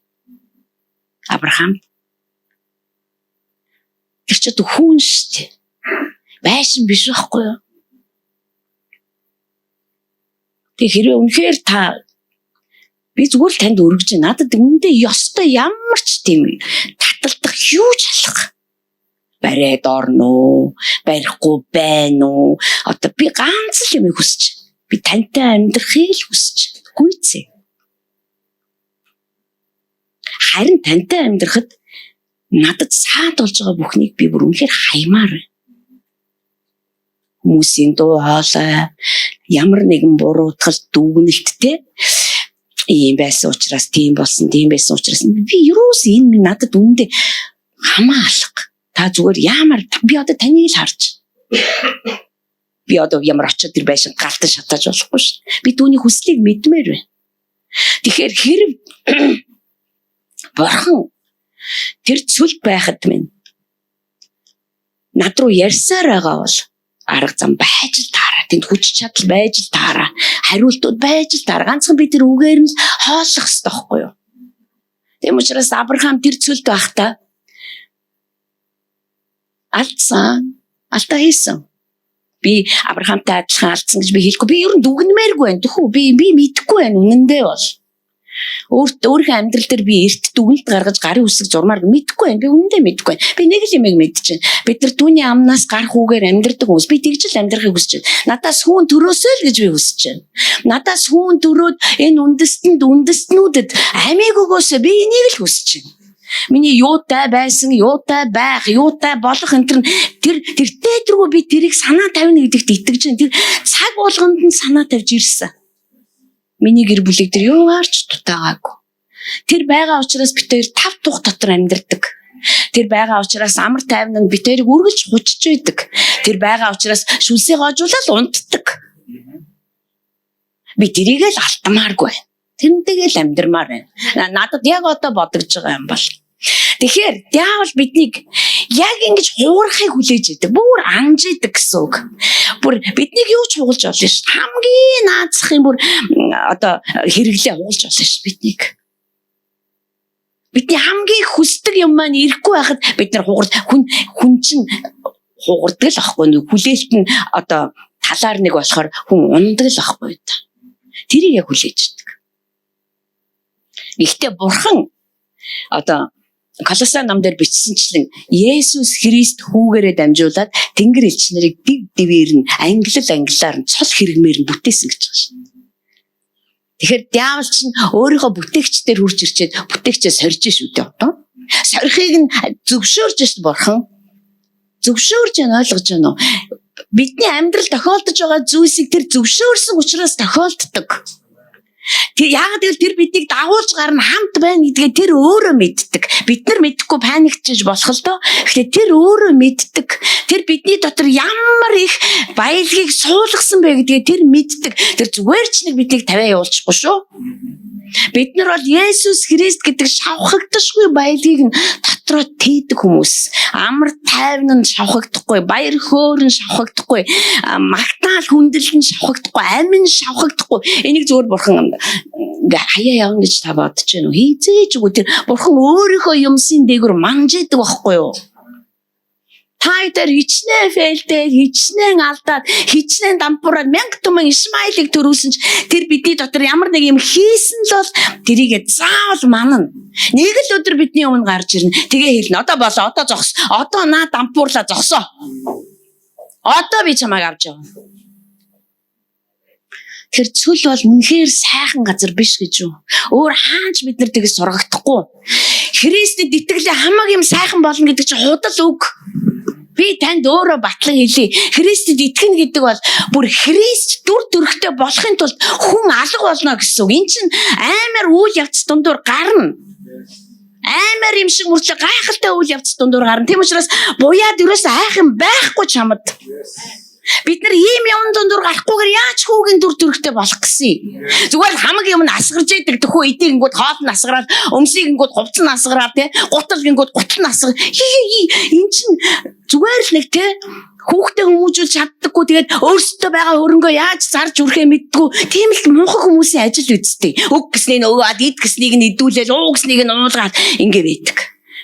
Авраам тэр ч одоо хүн шүү дээ. Байшин биш байхгүй юу? Тэг хэрвээ үнэхээр та би зүгээр л танд өргөж байна. Надад үүндээ ёстой ямар ч тийм таталдах юу ч алга. Барайд орно, барихгүй байна уу? Одоо би ганц л юм хүсэж байна. Би тантай амьдрахыг л хүсэж байна. Гүйцээ. Харин тантай амьдрахад надад саад болж байгаа бүхнийг би бүр үнэхээр хаймаар байна. Хүмүүсийн дуу хоолой ямар нэгэн буруутгал дүгнэлттэй ийм байсан учраас тийм болсон, тийм байсан учраас би юус энэ надад үндэ хамаалга. Та зүгээр ямар би одоо таныг л харж. Би одоо ямар очиод тэр байшин галтан шатааж болохгүй шүү. Би түүний хүслийг мэдмээр байна. Тэгэхээр хэрэг бурхан тэр цүлд байхад минь над руу ярьсаар байгаа бол арга зам байж л таараа. Тэнд хүч чадал байж л таараа. Хариултууд байж л таараа. Ганцхан би тэр үгээр нь хооллох хэрэгтэй байхгүй юу? Тийм учраас Авраам тэр цүлд байхдаа алдаа хийсэн. Би Авраамтай адилхан алдсан гэж би хэлэхгүй. Би ер нь дүгнмээргүй байна. Тэхүү би мэдэхгүй байна. Үнэндээ бол өөрийнхөө амьдрал дээр би эрт дүгнэлт гаргаж гарын үсэг зурмаар мэдэхгүй байна. Би үнэндээ мэдэхгүй байна. Би нэг л юм мэдчихэв. Бид нар түүний амнаас гарах үгээр амьдрдаг хүмүүс. Би тэгж л амьдрахыг хүсэж байна. Надаас хүүн төрөөсөө л гэж би хүсэж байна. Надаас хүүн төрөөд энэ үндэстнүүдэд амийг өгөөсөө би энийг л хүсэж байна. Миний юутай байсан, юутай байх, юутай болох энэ тэртэй дэргүү би тэрийг санаа тавина гэдэгт итгэж байна. Тэр цаг болгонд нь санаа тавьж ирсэн. Миний гэр бүлийг тэр юугаарч дутаагаагүй. Тэр байгаа учраас бид хоёр тав тух дотор амьдардаг. Тэр байгаа учраас амар тайван бид хоёрыг үргэлж хучж байдаг. Тэр байгаа учраас шүлсээ гоожуулаад унтдаг. Би тэрийг л алтмааргүй. Тэрнтэйгээ л амьдрмаар байна. Надад яг одоо бодогдож байгаа юм бол. Тэгэхээр диавол биднийг яг ингэж хуурахыг хүлээж идэг. Бүр анжидаг гэсэн үг. Бүр биднийг юу ч хугалж болно ш. Хамгийн наацх юм бүр одоо хэрэглээ хугалж болно ш биднийг. Бидний хамгийн хүсдэг юм маань ирэхгүй байхад бид нар хүн чинь хугардаг л ахгүй нүү. Хүлээлт нь одоо талаар нэг болохоор хүн ундаг л ахгүй та. Тэрийг яг хүлээж идэг. Гэхдээ Бурхан одоо Колосын намдэр бичсэнчлэн Есүс Христ хүүгээрээ дамжуулаад Тэнгэр элч нарыг див дивээр нь англиар нь цол хэрэгмээр нь бүтээсэн гэж байна шин. Тэгэхээр диавол чинь өөрийнхөө бүтээгчдээр хурж ирчээд бүтээгчээ сорж шүү дээ одоо. Сорихыг нь зөвшөөрж шít Бурхан. Зөвшөөрж яа ойлгож байна уу? Бидний амьдрал тохиолдож байгаа зүйлсийг тэр зөвшөөрсөн учраас тохиолддог. Тэр яагаад гэвэл тэр биднийг дагуулж гарна хамт байна гэдгээ тэр өөрөө мэддэг. Бид нар мэдэхгүй паниктж болох л доо. Гэхдээ тэр өөрөө мэддэг. Тэр бидний дотор ямар их баялагийг суулгасан бэ гэдгээ тэр мэддэг. Тэр зүгээр ч нэг биднийг тавиа явуулчихгүй шүү. Бид нар бол Есүс Христ гэдэг шавхагдшгүй баялагийг дотроо тээдэг хүмүүс. Амар тайван нь шавхагдахгүй, баяр хөөр нь шавхагдахгүй, магтаал хүндэл нь шавхагдахгүй, амин шавхагдахгүй. Энийг зөвөр Бурхан ингээ хаяа явна гэж та бодож байна уу? Хизээж үгүй тэр Бурхан өөрийнхөө юмсын дээгүүр манжээдэг байхгүй юу? Та дээр хичнээн фейлдээд, хичнээн алдаад, хичнээн дампуураад мянга түмэн Исмаилыг төрүүлсэн ч тэр бидний дотор ямар нэг юм хийсэн л бол тэрийгэ заавал манна. Нэг л өдөр бидний өмнө гарч ирнэ. Тэгээ хэлнэ. Одоо болоо, одоо зогс. Одоо наа дампуурлаа зогсоо. Одоо би чамайг авч явна. Тэр цөл бол үнэхээр сайхан газар биш гэж юу? Өөр хаанч бид нар тэгж сургагдахгүй. Христэд итгэлээ хамаг юм сайхан болно гэдэг чинь худал үг. Би танд өөрөө батлан хэлье. Христэд итгэнэ гэдэг бол бүр Христ дүр төрхтэй болохын тулд хүн алга болно гэсэн үг. Энд чинь амар үйл явц дундуур гарна. Амар юм шиг мөрчлө гайхалтай үйл явц дундуур гарна. Тийм учраас буяад ерөөсөө айх юм байхгүй чамд. Бид нар ийм явн дундуур гарахгүйгээр яаж хүүгийн дүр төрхтэй болох гэсэн. Зүгээр хамаг юм нь асгарж идэг төхөө эдийгэнгүүд хоол нь асгараад, өмсөйгэнгүүд хувцас нь асгараад, гуталгэнгүүд гутал нь асгар. Энд чинь зүгээр л нэг те хүүхдээ хүмүүжүүлж чаддаггүй тэгээд өөрсдөө байгаа хөрөнгөө яаж зарж үрхээ мэддэггүй. Тийм л мунхан хүмүүсийн ажил үсттэй. Өг гэснийг нь өгөөд, ид гэснийг нь идүүлээл, уу гэснийг нь уулгаад ингэ байдаг.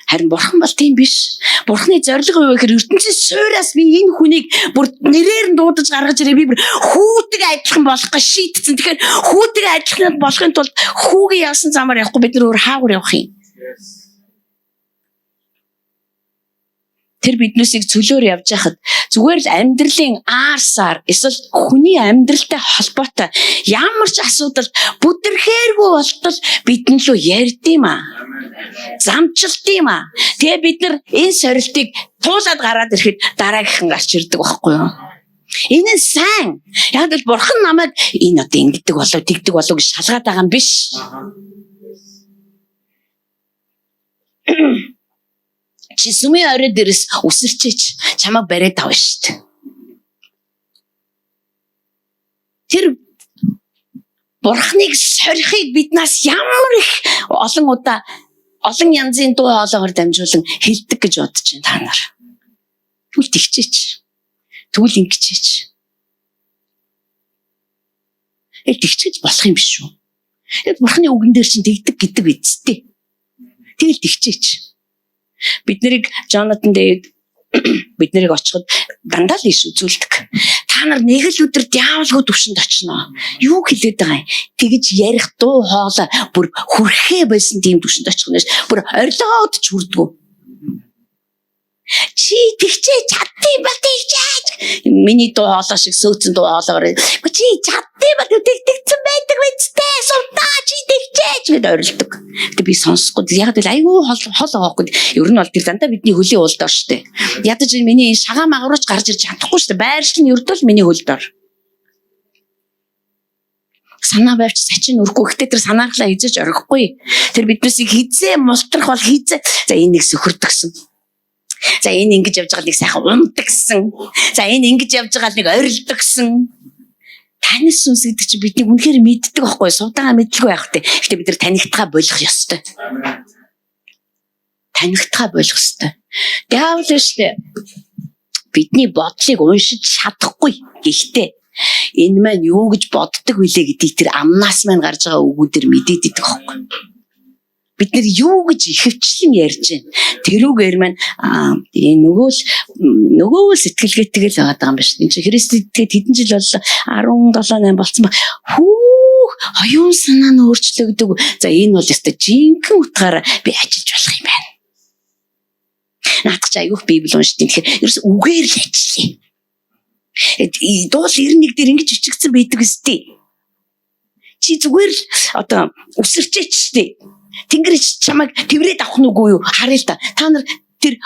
Харин Бурхан бол тийм биш. Бурханы зорилго юу гэхээр ертөнцийн суураас би энэ хүнийг бүр нэрээр нь дуудаж гаргаж ирээ. Би бүр хүүтэг адилхан болох гэж шийдсэн. Тэгэхээр хүүтэг адилхан болохын тулд хүүгийн явсан замаар явахгүй бид нар өөр хаагур явах юм. Тэр биднээсийг цөлөөр явж хахад зүгээр л амьдралын аарсаар эсвэл хүний амьдралтай холбоотой ямар ч асуудал бүдэрхээргүй болтол бидэн лөө ярьдığım аа. Замчлалтığım аа. Тэгээ бид нар энэ сорилтыг туулаад гараад ирэхэд дараагийнхан гарч ирдэг байхгүй юу? Энэ нь сайн. Яг л Бурхан намайг энэ одоо ингэдэг болов тэгдэг болов гэж шалгаад байгаа юм биш. Чи сүмийн орой дээрс үсэрчээч чамайг бариад авна шүү дээ. Тэр Бурханыг сорихыг биднээс ямар их олон удаа олон янзын дуу хоолойгоор дамжуулан хэлдэг гэж бодож байна та нар. Тэгвэл тэгчээч. Тэгвэл ингэчээч. Тэгчээж болох юм биш үү? Яг Бурханы үгэн дээр чинь тэгдэг гэдэг үсттэй. Тэгэл тэгчээч. Бид нарыг Jonathan David бид нарыг очиход дандаа л иш үзүүлдэг. Та нар нэг л өдөр диаволгүй төвшөнд очино. Юу хэлээд байгаа юм? Тэгэж ярих дуу хоолой бүр хүрхээ байсан тийм төвшөнд очих нь бүр орилоод ч хүрдгүү. Чи тэгчээ чаддсан ба тэгчээж. Миний дуу хоолой шиг сөөцөн дуу хоолойгоор чи чаддсан ба тэгцэн байдаг үстэй сувтаа чи тэгчээж гэд орилдог. Гэтэ би сонсохгүй яг л айгүй хол авахгүй. Ер нь бол тэр дандаа бидний хөлийн уул дор штэ. Ядаж миний шагаан магрууч гарч ирж чадахгүй штэ. Байршил нь ердөө л миний хөл дор. Санаа байвч сачин өрөхгүй. Гэтэ тэр санаархлаа хизэж орхихгүй. Тэр биднээсийг хизээ мултрах бол хизээ. За энийг сөхөрдөгсөн. За энэ ингэж явж байгаа нэг сайхан унтагсан. За энэ ингэж явж байгаа нэг орилдогсон. Танис сүнс гэдэг чинь бидний үнэхээр мэддэг байхгүй сувдагаа мэдлгүй байх хэрэгтэй. Гэхдээ бид нар танигдгаа болох ёстой. Танигдгаа болох ёстой. Диавол штэ бидний бодлыг уншиж чадахгүй. Гэхдээ энэ маань юу гэж боддог вүлээ гэдгийг тэр амнаас маань гарч байгаа үгүүдээр мэдээд идэх байхгүй. Бид нар юу гэж ихэвчлэн ярьж байна. Тэрүүгээр маань нөгөө л сэтгэлгээтэй л байгаа юм байна шүү. Энд чи Христэд итгэхэд хэдэн жил боллоо? 17 8 болсон баг. Хүүх оюун санаа нь өөрчлөгдөв. За энэ бол ёстой жинхэнэ утгаараа би ажиллаж болох юм байна. Наадах чи аюух Библи уншдаг. Тэгэхээр ерөөс үгээр л ажиллая. Дуул 91 дээр ингэж бичигдсэн байдаг үстэй. Чи зүгээр л одоо өсөрчээч штэ. Тэнгэр чамайг тэрврээд авах нь үгүй юу? Харъя л та. Та нар тэр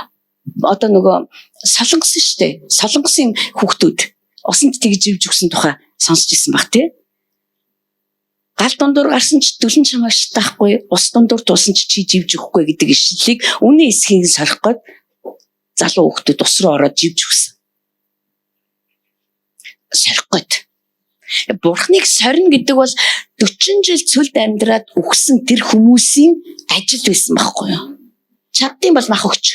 одоо нөгөө солонгосон штэ. Солонгосын хүүхдүүд усанд тэгж ивж өгсөн тухай сонсч ирсэн баг тий. Гал дундуур гарсан ч дөлн чамаагч таахгүй, ус дундуур туусан ч чи живж өгөхгүй гэдэг ишлэлийг үнэн эсхийг сорих гээд залуу хүүхдүүд ус руу ороод живж өгсөн. Сорих гээд. Бурхныг сорно гэдэг бол 40 жил цөлд амьдраад үхсэн тэр хүмүүсийн ажил байсан байхгүй юу? Чаддсан бол мах өгч.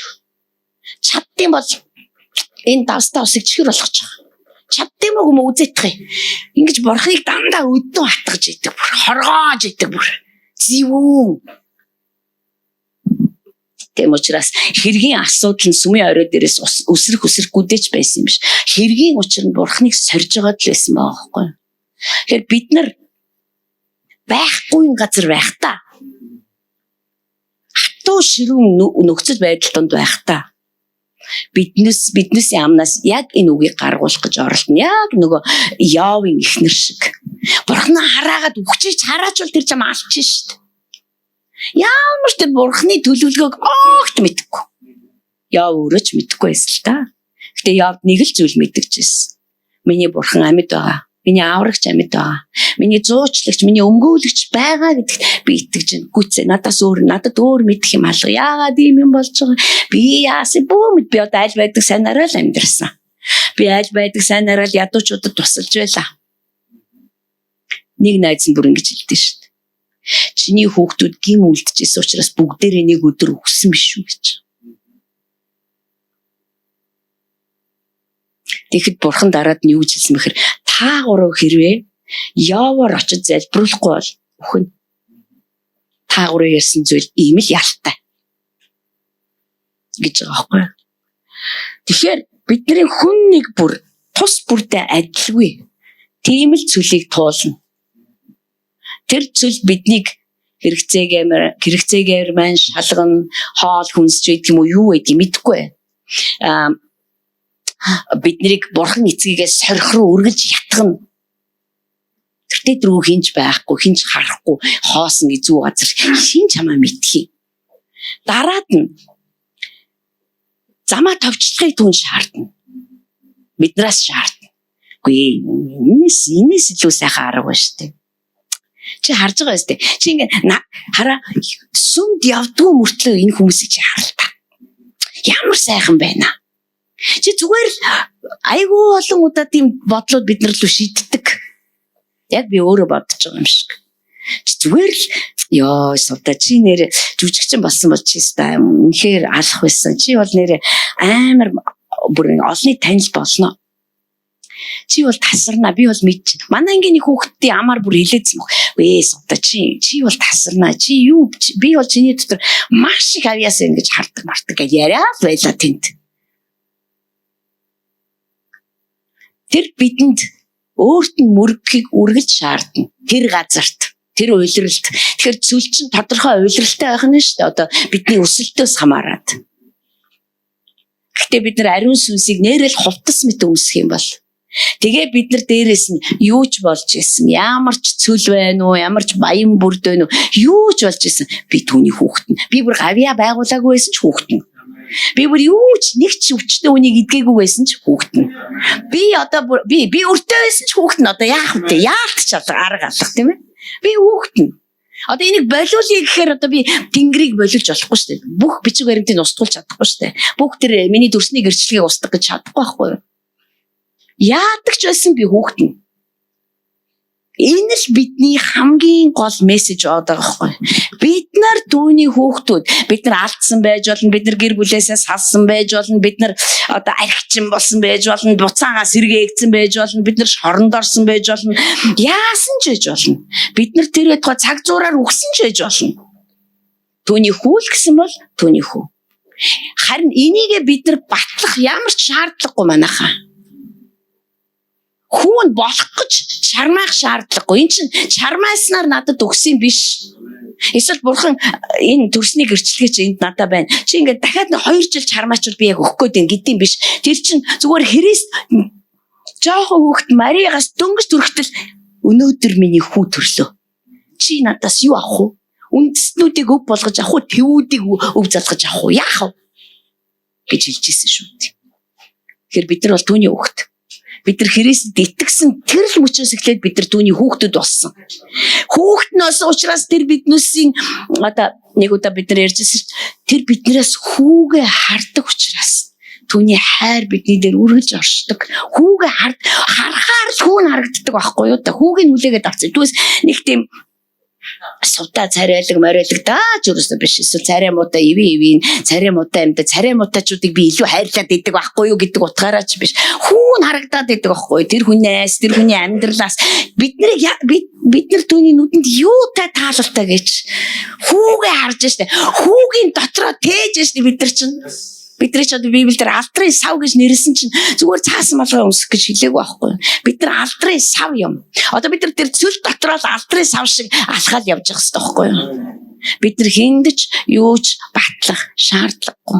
Чаддсан бол энэ давстаа усыг чихэр болгож байгаа. Чаддсан юм уу үзээтгэе. Ингэж бурхныг дандаа өдөн хатгаж идэг, бүр хоргоож идэг, бүр зэвүүн. Тэм учраас хэргийн асуудал нь сүмийн орой дээрээс өсрөх өсрөхгүйдэж байсан юм биш. Хэргийн учир нь бурхныг сорж байгаад л байсан байхгүй юу? Тэгэхээр бид нар байхгүй газар байх та. Хатуу ширүүн нөхцөл байдал донд байх та. Биднээс амнаас яг энэ үгийг гаргуулах гэж оролдоно. Яг нөгөө Явын эхнэр шиг. Бурхнаа хараагаад үхчихэж хараачвал тэр чам алчих шүү дээ. Ямар ч тэр бурхны төлөвлөгөөг огт мэдэхгүй. Яв өөрөө ч мэдэхгүй байсан л та. Гэтэ Явд нэг л зүйл мэдчихсэн. Миний бурхан амьд байгаа. Миний аврагч амьд байгаа. Миний зуучлагч, миний өмгөөлөгч байгаа гэдэгт би итгэж байна. Гүцээ надад өөр мэдэх юм алга. Яагаад ийм юм болж байгаа? Би яасан бөөмд би одоо аль байдаг сайнараа л амьдрсан. Би аль байдаг сайнараа л ядуучуудад тусалж байлаа. Нэг найз нь бүр ингэж хэлдэг шүү дээ. Чиний хүүхдүүд гим үлдчихсэн учраас бүгдээрээ нэг өдөр өгсөн биш үү гэж. Тэгэхэд бурхан дараад нь юу гэж хэлсэн бэхээр та гурав хэрвээ Яваар очиж залбируулахгүй бол өхөн. Та гурав ярьсан зүйл ийм л ялтай гэж байгаа байхгүй. Тэгэхээр бидний хүн нэг бүр тус бүрдээ адилгүй. Тийм л зүйлийг туулна. Тэр зүйл биднийг хэрэгцээгээр маань шалгана, хоол хүнсч байдаг юм уу, юу байдаг мэдэхгүй. Биднийг бурхан эцгийгээс сорих руу үргэлж ятгана. Тэртээ рүү хинж байхгүй, хинж харахгүй, хоосон изүү газар хин чамаа мэдхий. Дараад нь замаа товчлохыг түн шаардна. Биднээс шаардна. Үгүй энэс илүү сайхан арга байна шүү дээ. Чи харж байгаа юм шүү дээ. Чи ингээ хараа сүмд явдгүй мөртлөө энэ хүмүүсийг чи харалтаа. Ямар сайхан байна. Чи зүгээр л айгүй олон удаа тийм бодлууд бид нар л шийддэг. Яг би өөрөө бодож байгаа юм шиг. Чи зүгээр л ёо сувда чи нэр жүжигчин болсон бол чи ста үнэхээр алах байсан. Чи бол нэр амар бүр олонний танил болно. Чи бол тасарна, би бол мэдчих. Манай ангийн нэг хүүхдийн амар бүр хилээдсэн баг. Вэ сувда чи бол тасарна. Чи юу би бол чиний дотор маш их авьяас байна гэж хардаг мартаг гэж яриад байла тэнд. Тэр бидэнд өөрт нь мөрөгийг үргэлж шаардна. Тэр газарт, тэр уйлралт. Тэгэхээр зүйл чинь тодорхой уйлралтай байх нь шүү дээ. Одоо бидний өсөлтөөс хамаарат. Гэхдээ бид нар ариун сүнсийг нэрэл хувцас мэт өмсөх юм бол тэгээ бид нар дээрээс нь юу ч болж исэн, ямар ч цөл байна уу, ямар ч баян бүрд байна уу, юу ч болж исэн. Би түүний хүүхэд нь. Би бүр гавья байгуулаагүй байсан ч хүүхэд нь. Би бүр юу ч нэг ч өвчтөе үнийг идгээгүй байсан ч хүүхэд нь. Би одоо би өртөө байсан ч хүүхэд нь одоо яах вэ? Яалт ч арга алах тийм ээ. Би хүүхэд нь. Одоо энийг болиулъя гэхээр одоо би тэнгэрийг болиулж болохгүй шүү дээ. Бүх бичиг баримтыг устгуулж чадахгүй шүү дээ. Бүх тэр миний төрсний гэрчлэгийг устгах гэж чадахгүй байхгүй юу? Яадаг ч байсан би хүүхэд нь. Энэ л бидний хамгийн гол мессеж байгаа байхгүй. Бид нар түүний хүүхдүүд, бид нар алдсан байж болно, бид нар гэр бүлээсээ салсан байж болно, бид нар одоо архичин болсон байж болно, буцаагаас сэргээгдсэн байж болно, бид нар шоронд орсон байж болно. Яасан ч байж болно. Бид нар тэр ятгаа цаг зуураар үхсэн ч байж болно. Түүний хүү л гэсэн бол түүний хүү. Харин энийгээ бид нар батлах ямар ч шаардлагагүй манайхаа. Хүүн болох гэж чармаах шаардлагагүй. Энд чинь чармааснаар надад өгсөн биш. Эсвэл бурхан энэ төрсний гэрчлэгээ чи энд надад байна. Чи ингээд дахиад 2 жил чармаачвал би яг өгөх гээд юм гэдэм биш. Тэр чинь зүгээр Христ жоохон хүүхэд Мариагаас дөнгөж төрөхтөл өнөөдөр миний хүү төрлөө. Чи надаас юу авах вэ? Үндэстнүүдийг өв болгож авах уу? Тэвүүдийг өв залгаж авах уу? Яах вэ? гэж хэлжсэн шүү дээ. Тэгэхээр бид нар бол түүний хүүхэд. Бид нар Христэд итгэсэн тэр л мөчөөс эхлээд бид нар түүний хүүхдүүд болсон. Хүүхэд нөөс учраас тэр биднээсийн одоо нэг удаа бид нар ярьжсэн тэр биднээс хүүгээ хардаг учраас түүний хайр бидний дээр үргэлж оршдог. Хүүгээ харахаар л хүү харагддаг байхгүй юу? Хүүгийн хүлээгээд авчих. Түүс нэг тийм сувтаа царайлаг морийлог дааж өрөөсөө биш. Эсвэл царай муутай ивэн царай муутай амьда царай муутайчуудыг би илүү хайрлаад идэг байхгүй юу гэдэг утгаараа ч биш. Хүүн харагдаад идэг байхгүй юу? Тэр хүнээс, тэр хүний амьдралаас бид нар түүний нүдэнд юутай таалалтай гэж хүүгээ харж штэ. Хүүгийн дотроо тээж штэ бид нар чинь. Бидний ч одоо Библиэлд алдрын сав гэж нэрлсэн чинь зүгээр цаасан малгай өмсөх гэж хэлээгүй байхгүй. Бид нар алдрын сав юм. Одоо бид нар тэр цөл дотроо л алдрын сав шиг алхаад явж байгаа хэрэгтэй байхгүй юу? Бид нар хиндэж юуч батлах шаардлагагүй.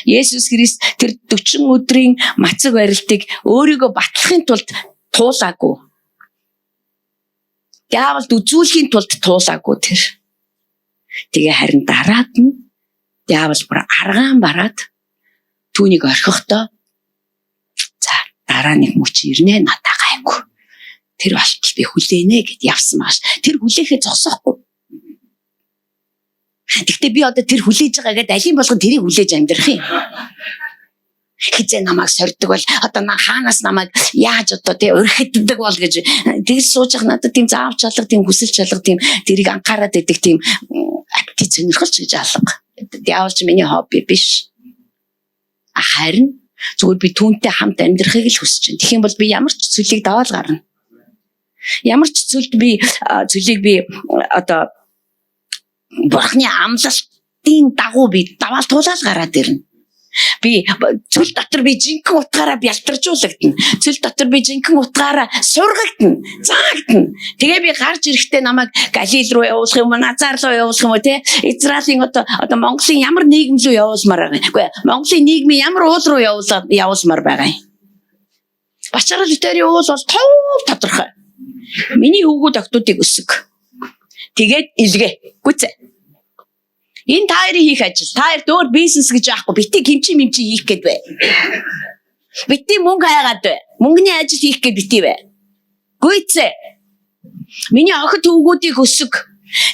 Есүс Христ тэр 40 өдрийн мацаг барилтыг өөрийгөө батлахын тулд туулаагүй. Диаволд үзүүлэхийн тулд туулаагүй тэр. Тэгээ харин дараад нь диавол бүр аргаан бараад түүнийг орхихдоо за дараа нэг мөч ирнэ надаа гайгүй. Тэр болтол би хүлээнэ гэд явсан маш. Тэр хүлээхээ зогсоохгүй. Гэхдээ би одоо тэр хүлээж байгаа гэдээ алин болгон тэрийг хүлээж амьдрах юм. Хизээ намайг сордог бол одоо хаанаас намайг яаж одоо тий өрхөддөг бол гэж тэгж сууж явах надад тийм заавч алга тийм хүсэл чалга тийм тэрийг анхаарат идэг тийм аппетит сонирхолч гэж алга. Диаволч миний хобби биш. Харин зүгээр би түүнтэй хамт амьдрахыг л хүсэж байна. Тэгэх юм бол би ямар ч цөлийг даваал гарна. Ямар ч цөлд би цөлийг би одоо бурхны амлалтын дагуу би даваал туулаад гараад ирнэ. Би цөл дотор би жинхэнэ утгаараа бялтаржуулагдана. Цөл дотор би жинхэнэ утгаараа сургагдана, заагдана. Тэгээ би гарч ирэхдээ намайг Галил руу явуулах юм уу, Назар руу явуулах юм уу те? Израилийн одоо Монголын ямар нийгэм рүү явуулмаар байгаа юм. Үгүй Монголын нийгмийн ямар уул руу явуулмаар байгаа юм. Бачарал Лютери уул бол тодорхой. Миний өвгүүд октоодыг өсөг. Тэгээд илгээ. Гүцээ. Энэ таарыг хийх ажил. Таар дөөр бизнес гэж яахгүй. Бити кимчи хийх гээд бай. Бити мөнгө хаягаад бай. Мөнгөний ажил хийх гээд бити бай. Гүйцээ. Миний охид өвгүүдийг өсөг.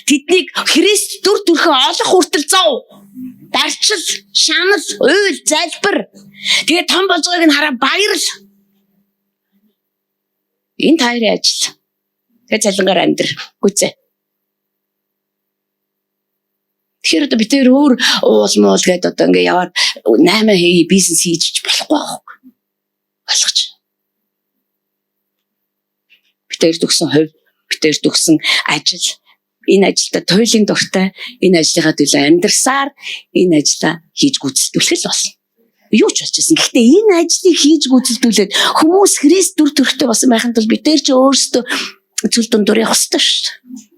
Тэднийг Христ дүр төрхөө олох хүртэл зов. Дарчил, шанал, уйл, залбир. Тэгээ том болж байгааг нь хараа баярл. Энэ таарын ажил. Тэгээ цалингаар амьдр. Гүйцээ. Тэгэхээр одоо бид тэр өөр уулмол гэдэг одоо ингээ яваад 8 бизнес хийж болохгүй байхгүй. Болгоч. Бид тэр төгсөн хувь, бид тэр төгсөн ажил, энэ ажилда туйлын дуртай, энэ ажлынхаа төлөө амьдарсаар энэ ажлаа хийж гүйцэтгүүлэх л болно. Юу ч болж байсан. Гэхдээ энэ ажлыг хийж гүйцэтгүүлээд хүмүүс Христ дүр төрхтэй болсон байхын тулд бид тэр ч өөрсдөө цөл дундуур явах ёстой шүү дээ.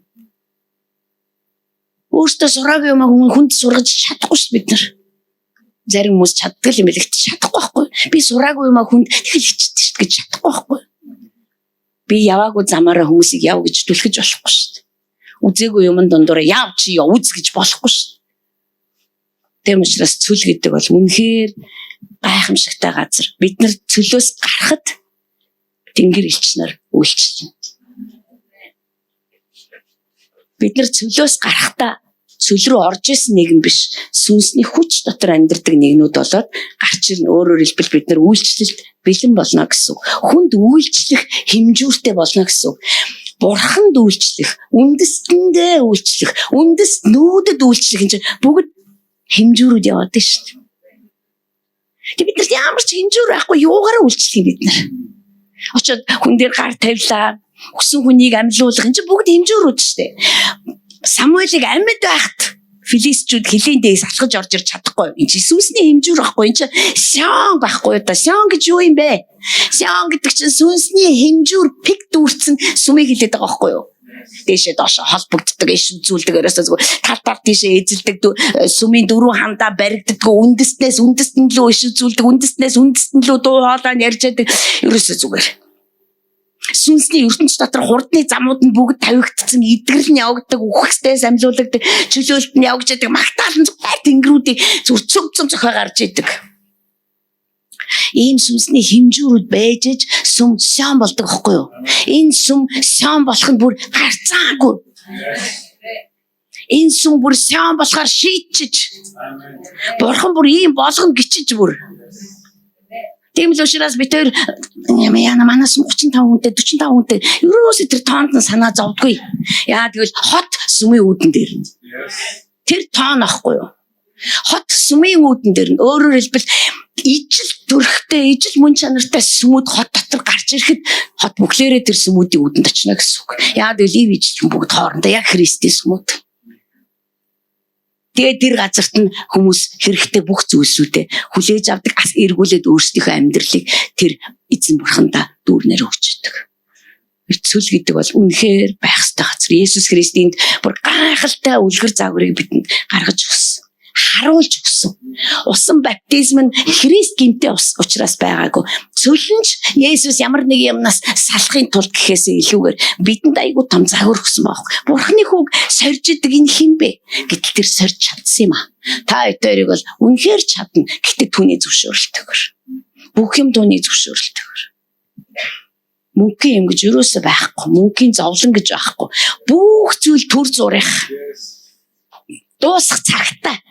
Өөртөө сураагүй юм хүнд сургаж чадахгүй шүү бид нар. Зарим хүмүүс чаддаг юм билэгт чадахгүй байхгүй. Би сураагүй юм хүнд тэгэл хичдэг шүү гэж чадахгүй байхгүй. Би яваагүй замаараа хүмүүсийг яв гэж түлхэж болохгүй шүү. Үзээгүй юм дундуур яв чи яв үз гэж болохгүй шүү. Тэм учраас цөл гэдэг бол үнэхээр гайхамшигтай газар. Бид нар цөлөөс гарахад Тэнгэр элч нар үйлчлэн. Бид нар цөлөөс гарахдаа цөл рүү орж исэн нэгэн биш, сүнсний хүч дотор амьдардаг нэгнүүд болоод гарч ирнэ. Өөрөөр хэлбэл бид нар үйлчлэлд бэлэн болно гэсэн үг. Хүнд үйлчлэх хэмжүүртэй болно гэсэн үг. Бурханд үйлчлэх, үндэстэндээ үйлчлэх, үндэст нүүдэд үйлчлэх энэ бүгд хэмжүүрүүд яваад байна шүү дээ. Тэг бид нар ямар ч хэмжүүр байхгүй юугаараа үйлчлэх юм бид нар. Очоод хүн дээр гар тавилаа, өсөн хүнийг амьлуулах энэ бүгд хэмжүүрүүд шүү дээ. Самуэлийг амьд байхад Филистичүүд хилийн дээс алхаж орж ирж чадахгүй. Энэ сүнсний хэмжүүр байхгүй. Энэ сян байхгүй да. Сян гэж юу юм бэ? Сян гэдэг чинь сүнсний хэмжүүр пик дүүрсэн сүмийг хэлээд байгаа байхгүй юу? Дэшээ доош холбогддог, иш үзүүлдэг ерөөсөө зүгээр тал тийшээ эзэлдэг сүмийн дөрвөн хандаа баригддаг, үндэстнээс үндэстэн лөө иш үзүүлдэг, үндэстнээс үндэстэн лөө дуу хоолой ярьж байдаг ерөөсөө зүгээр. Сүнсний ертөнц дотор хурдны замууд нь бүгд тавигдсан, эдгэрэл нь явагддаг, үхсдээс амлуулагддаг, чөлөөлт нь явж байдаг, магтаалн зүгээр тэнгэрүүдийг зүгээр цөм зохио гарч идэг. Ийм сүнсний хэмжүүрүүд байж сүм сян болдог байхгүй юу? Энэ сүм сян болох нь бүр гарцаагүй. Энэ сүм бүр сян болохоор шийдчих. Бурхан бүр ийм болгоно гिचиж бүр. Тийм л учраас бид хоёр яна манаас 35 хүнтэй 45 хүнтэй ерөөсөө тэр тоонд нь санаа зовдгүй. Яа тэгвэл хот сүмийн үүдэн дээр. Тэр тоон ахгүй юу? Хот сүмийн үүдэн дээр нь өөрөөр хэлбэл ижил төрхтэй, ижил мөн чанартай сүмүүд хот дотор гарч ирэхэд хот бүхлээрээ тэр сүмүүдийн үүдэнд очно гэсэн үг. Яа гэвэл ив ижил бүгд хоорондоо яг Христийн сүмүүд. Тэгээд тэр газарт нь хүмүүс хэрэгтэй бүх зүйлсүүдээ хүлээж авдаг, эргүүлээд өөрсдийнхөө амьдралыг тэр эзэн бурхандаа дүүрнээр өгчдөг. Эцүүл гэдэг бол үнэхээр байх ёстой газар. Есүс Христэнд бүр гайхалтай үлгэр загварыг бидэнд гаргаж өгсөн. Харуулж өгсөн. Усан баптизм нь Христ гинтэй учраас байгаагүй. Цөлөнч Есүс ямар нэг юмнаас салахын тулд гэхээсээ илүүгээр бидэнд айгүй том загвар өгсөн байхгүй. Бурхны хүүг сорж идэг энэ хэн бэ? Гэтэл тэр сорж чадсан юм аа. Та хоёрыг бол үнэхээр чадна. Гэхдээ түүний зөвшөөрөлтөөр. Бүх юм түүний зөвшөөрөлтөөр. Мөнхийн юм гэж юусоо байхгүй. Мөнхийн зовлон гэж байхгүй. Бүх зүйл төр зурих. Дуусах цагтаа.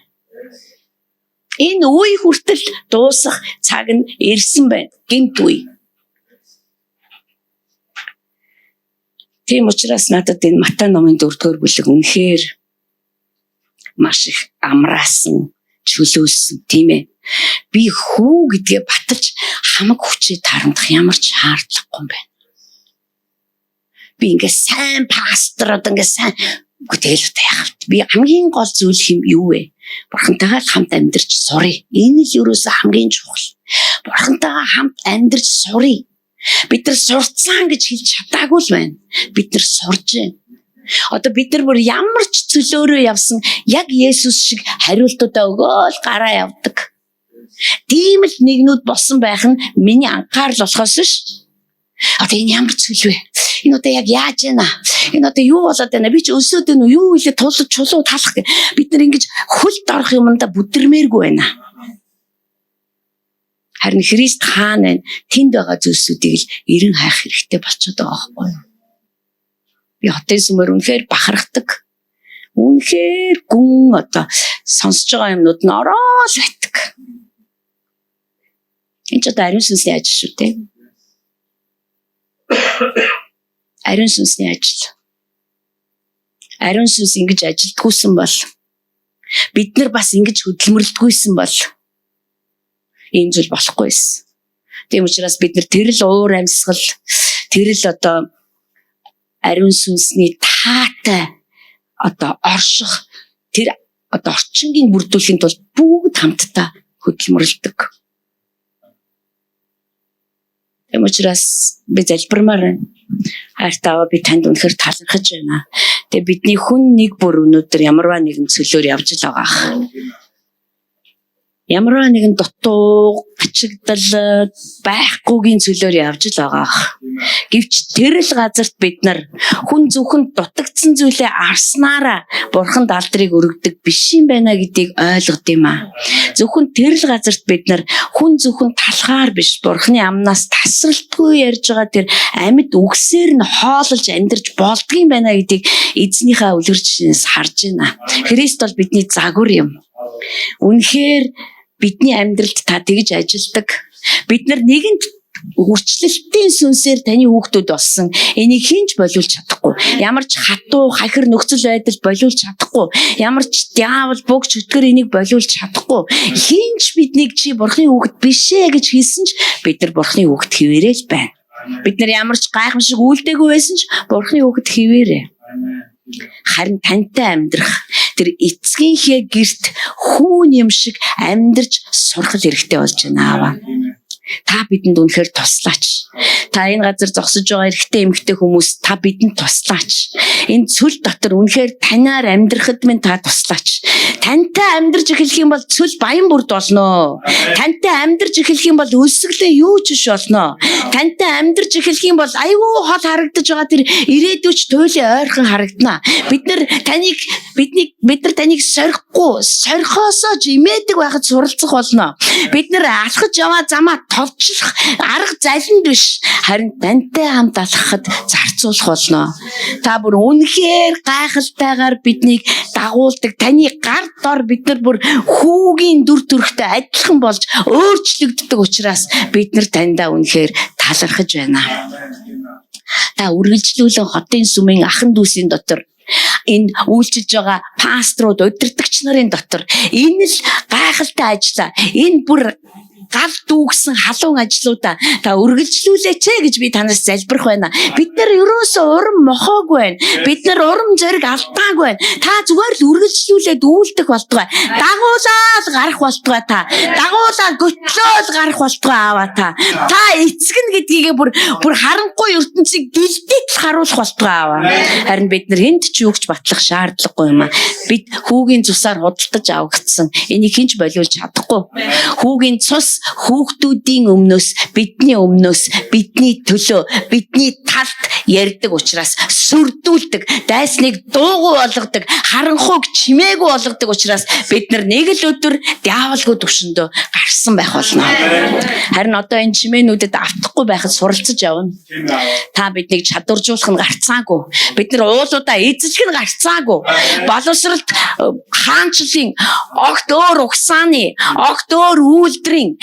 Энэ үе хүртэл дуусах цаг нь ирсэн байна. Гинт үе. Тийм учраас надад энэ Матай номын 4-р бүлэг үнэхээр маш их амраасан, чөлөөсөн тийм ээ. Би хүү гэдгээ баталж хамаг хүчээ тарамдах ямар ч шаардлагагүй юм байна. Би ингээ сайн пастород ингээ сайн тэгэл яах вэ? Би хамгийн гол зүйл юу вэ? Бурхантайгаа хамт амьдарч сурыг. Энэ л ерөөсөө хамгийн чухал. Бурхантайгаа хамт амьдарч сурыг. Бид нар сурцсан гэж хэлж чадаагүй л байна. Бид нар сурж байна. Одоо бид нар бүр ямар ч цөлөөрөө явсан яг Есүс шиг хариултуудаа өгөөл гараа явдаг. Тийм л нэгнүүд болсон байх нь миний анхаарал болохоос ш. Одоо энэ ямар зүйл вэ? Энэ одоо яг яаж яана? Энэ одоо юу болоод байна? Би ч өсөөд энэ юу илээ тулж чулуу талах гэ. Бид нар ингэж хөлд орох юмдаа бүдэрмээргүй байна. Харин Христ хаана вэ? Тэнд байгаа зүйлсүүдийг л эрен хайх хэрэгтэй болчиход байгаа байхгүй юу? Би хотын сүмээр үнэхээр бахархдаг. Үнэхээр гүн одоо сонсож байгаа юмнууд нь ороос байдаг. Энэ ч одоо ариун сүнсний ажил шүү дээ. Ариун сүнсний ажил. Ариун сүнс ингэж ажилдгүйсэн бол бид нар бас ингэж хөдөлмөрлдгүйсэн бол ийм зүйл болохгүйсэн. Тийм учраас бид нар тэр л уур амьсгал, тэр л одоо ариун сүнсний таатай одоо орших, тэр одоо орчингийн бүрдүүлэхийн тулд бүгд хамтдаа хөдөлмөрлөдөг. Тийм учраас би залбирмаар байна. Хайртайгаа би танд үнэхээр талархаж байна. Тэгээ бидний хүн нэг бүр өнөөдөр ямарваа нэгэн цөлөөр явж л байгаа. Ямарваа нэгэн дутуу, гачигдал байхгүйгийн цөлөөр явж л байгаа. Гэвч тэр л газарт бид нар хүн зөвхөн дутагдсан зүйлээ арснараа бурханд алдрыг өргөдөг биш юм байна гэдгийг ойлгод юм аа. Зөвхөн тэр л газарт бид нар хүн зөвхөн талхаар биш бурхны амнаас тасралтгүй ярьж байгаа тэр амьд үгсээр нь хоололж амьдарч болдгийм байна гэдгийг эзнийхээ үлгэрчнээс харж байна. Христ бол бидний загвар юм. Үнэхээр бидний амьдралд та тэгж ажилдаг. Бид нар нэгэнт үрчлэлтийн сүнсээр таны хүүхдүүд болсон. Энийг хинж болиулж чадахгүй. Ямар ч хатуу, хахир нөхцөл байдал болиулж чадахгүй. Ямар ч диавол бүгд чөтгөр энийг болиулж чадахгүй. Хинж биднийг чи бурхны хүүхэд биш ээ гэж хэлсэн ч бид нар бурхны хүүхэд хэвээрээ л байна. Бид нар ямар ч гайхамшиг үйлдэггүй байсан ч бурхны хүүхэд хэвээрээ. Харин тантай амьдрах, тэр эцгийнхээ гэрт хүүн юм шиг амьдарч сурах хэрэгтэй болж байна аава. Та бидэнд үнэхээр туслаач. Та энэ газар зогсож байгаа эрэгтэй эмэгтэй хүмүүс та бидэнд туслаач. Энэ цүл дотор үнэхээр танаар амьдрахад минь та туслаач. Тантай амьдарч эхлэх юм бол цүл баян бүрд болно. Тантай амьдарч эхлэх юм бол өсөглөө юу ч биш болно. Тантай амьдарч эхлэх юм бол айгүй хол харагдаж байгаа тэр ирээдүйч туйлын ойрхон харагдана. Бид нар таныг сорихоосоо ч имээдэг байхад суралцах болно. Бид нар алхаж яваа замаа товчлох арга залинд биш, харин тантай хамт алхахад зарцуулах болно. Та бүр үнэхээр гайхалтайгаар биднийг дагуулдаг. Таны гар дор бид нар бүр хүүгийн дүр төрхтэй адилхан болж өөрчлөгддөг учраас бид нар таньдаа үнэхээр талархаж байна. Та үргэлжлүүлэн хотын сүмийн ахан дүүсийн дотор энэ үйлчилж байгаа пасторууд, удирдагч нарын дотор энэ л гайхалтай ажиллаа. Энэ бүр гал дүүгсэн халуун ажлуудаа та үргэлжлүүлээч гэж би танаас залбирх байна. Бид нар ерөөсөө урам мохоогүй байна. Бид нар урам зориг алдаагүй байна. Та зүгээр л үргэлжлүүлээд үйлдэх болтугай. Дагуулаад гарах болтугай та. Дагуулаад готлоод гарах болтугай аваа та. Та эцгэн гэдгийгээ бүр харанхуй ертөнцийг гэлдэж харуулах болтугай аваа. Харин бид нар энд ч юу ч батлах шаардлагагүй юм аа. Бид хүүгийн цусаар худалдаж авагдсан. Энийг хинч болиулж чадахгүй. Хүүгийн цус хүүхдүүдийн өмнөөс, бидний өмнөөс, бидний төлөө, бидний талд ярьдаг учраас сүрдүүлдэг, дайсныг дуугүй болгодог, харанхуйг чимээгүй болгодог учраас бид нар нэг л өдөр диаволгүй төвшөндөө гарсан байх болно. Харин одоо энэ чимээнүүдэд автахгүй байхад суралцаж явна. Та биднийг чадваржуулах нь гарцаагүй. Бид нар уулуудаа эзэжих нь гарцаагүй. Боловсролт хаанчлалын огт өөр угсааны, огт өөр үйлдвэрийн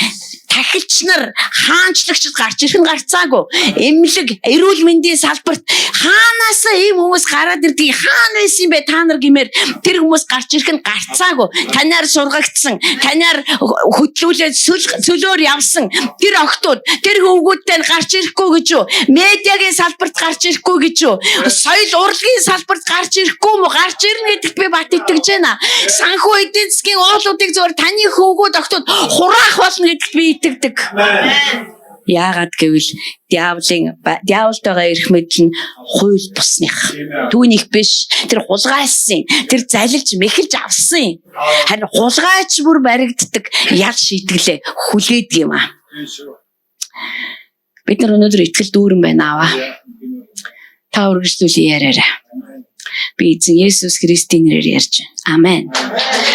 тахилч нар, хаанчлагчд гарч ирэх нь гарцаагүй. Эмнэлэг, эрүүл мэндийн салбарт хаанаасаа ийм хүмүүс гараад ирдэг, хаана байсан бэ та нар гэмээр тэр хүмүүс гарч ирэх нь гарцаагүй. Танаар сургагдсан, танаар хөтлүүлээд цөлөөр явсан тэр охтууд, тэр хөвгүүдтэй гарч ирэхгүй гэж юу? Медиагийн салбарт гарч ирэхгүй гэж юу? Соёл урлагийн салбарт гарч ирэхгүй мө? Гарч ирнэ гэдэгт би бат итгэж байна. Санхүү эдийн засгийн уулуудыг зөвөр таны хөвгүүд охтууд хураах болно гэдэгт би итгэдэг. Яагаад гэвэл диаволтойгоо ирэх мэдл нь хууль бусных. Түүнийх биш. Тэр хулгайсан. Тэр залилж мэхэлж авсан. Харин хулгайч бүр баригддаг ял шийтгэлээ хүлээдэг юм аа. Бид нар өнөөдөр итгэл дүүрэн байна аваа. Та үргэлжлүүлээ яриараа. Би эзэн Есүс Христийн нэрээр ярьж байна. Амен.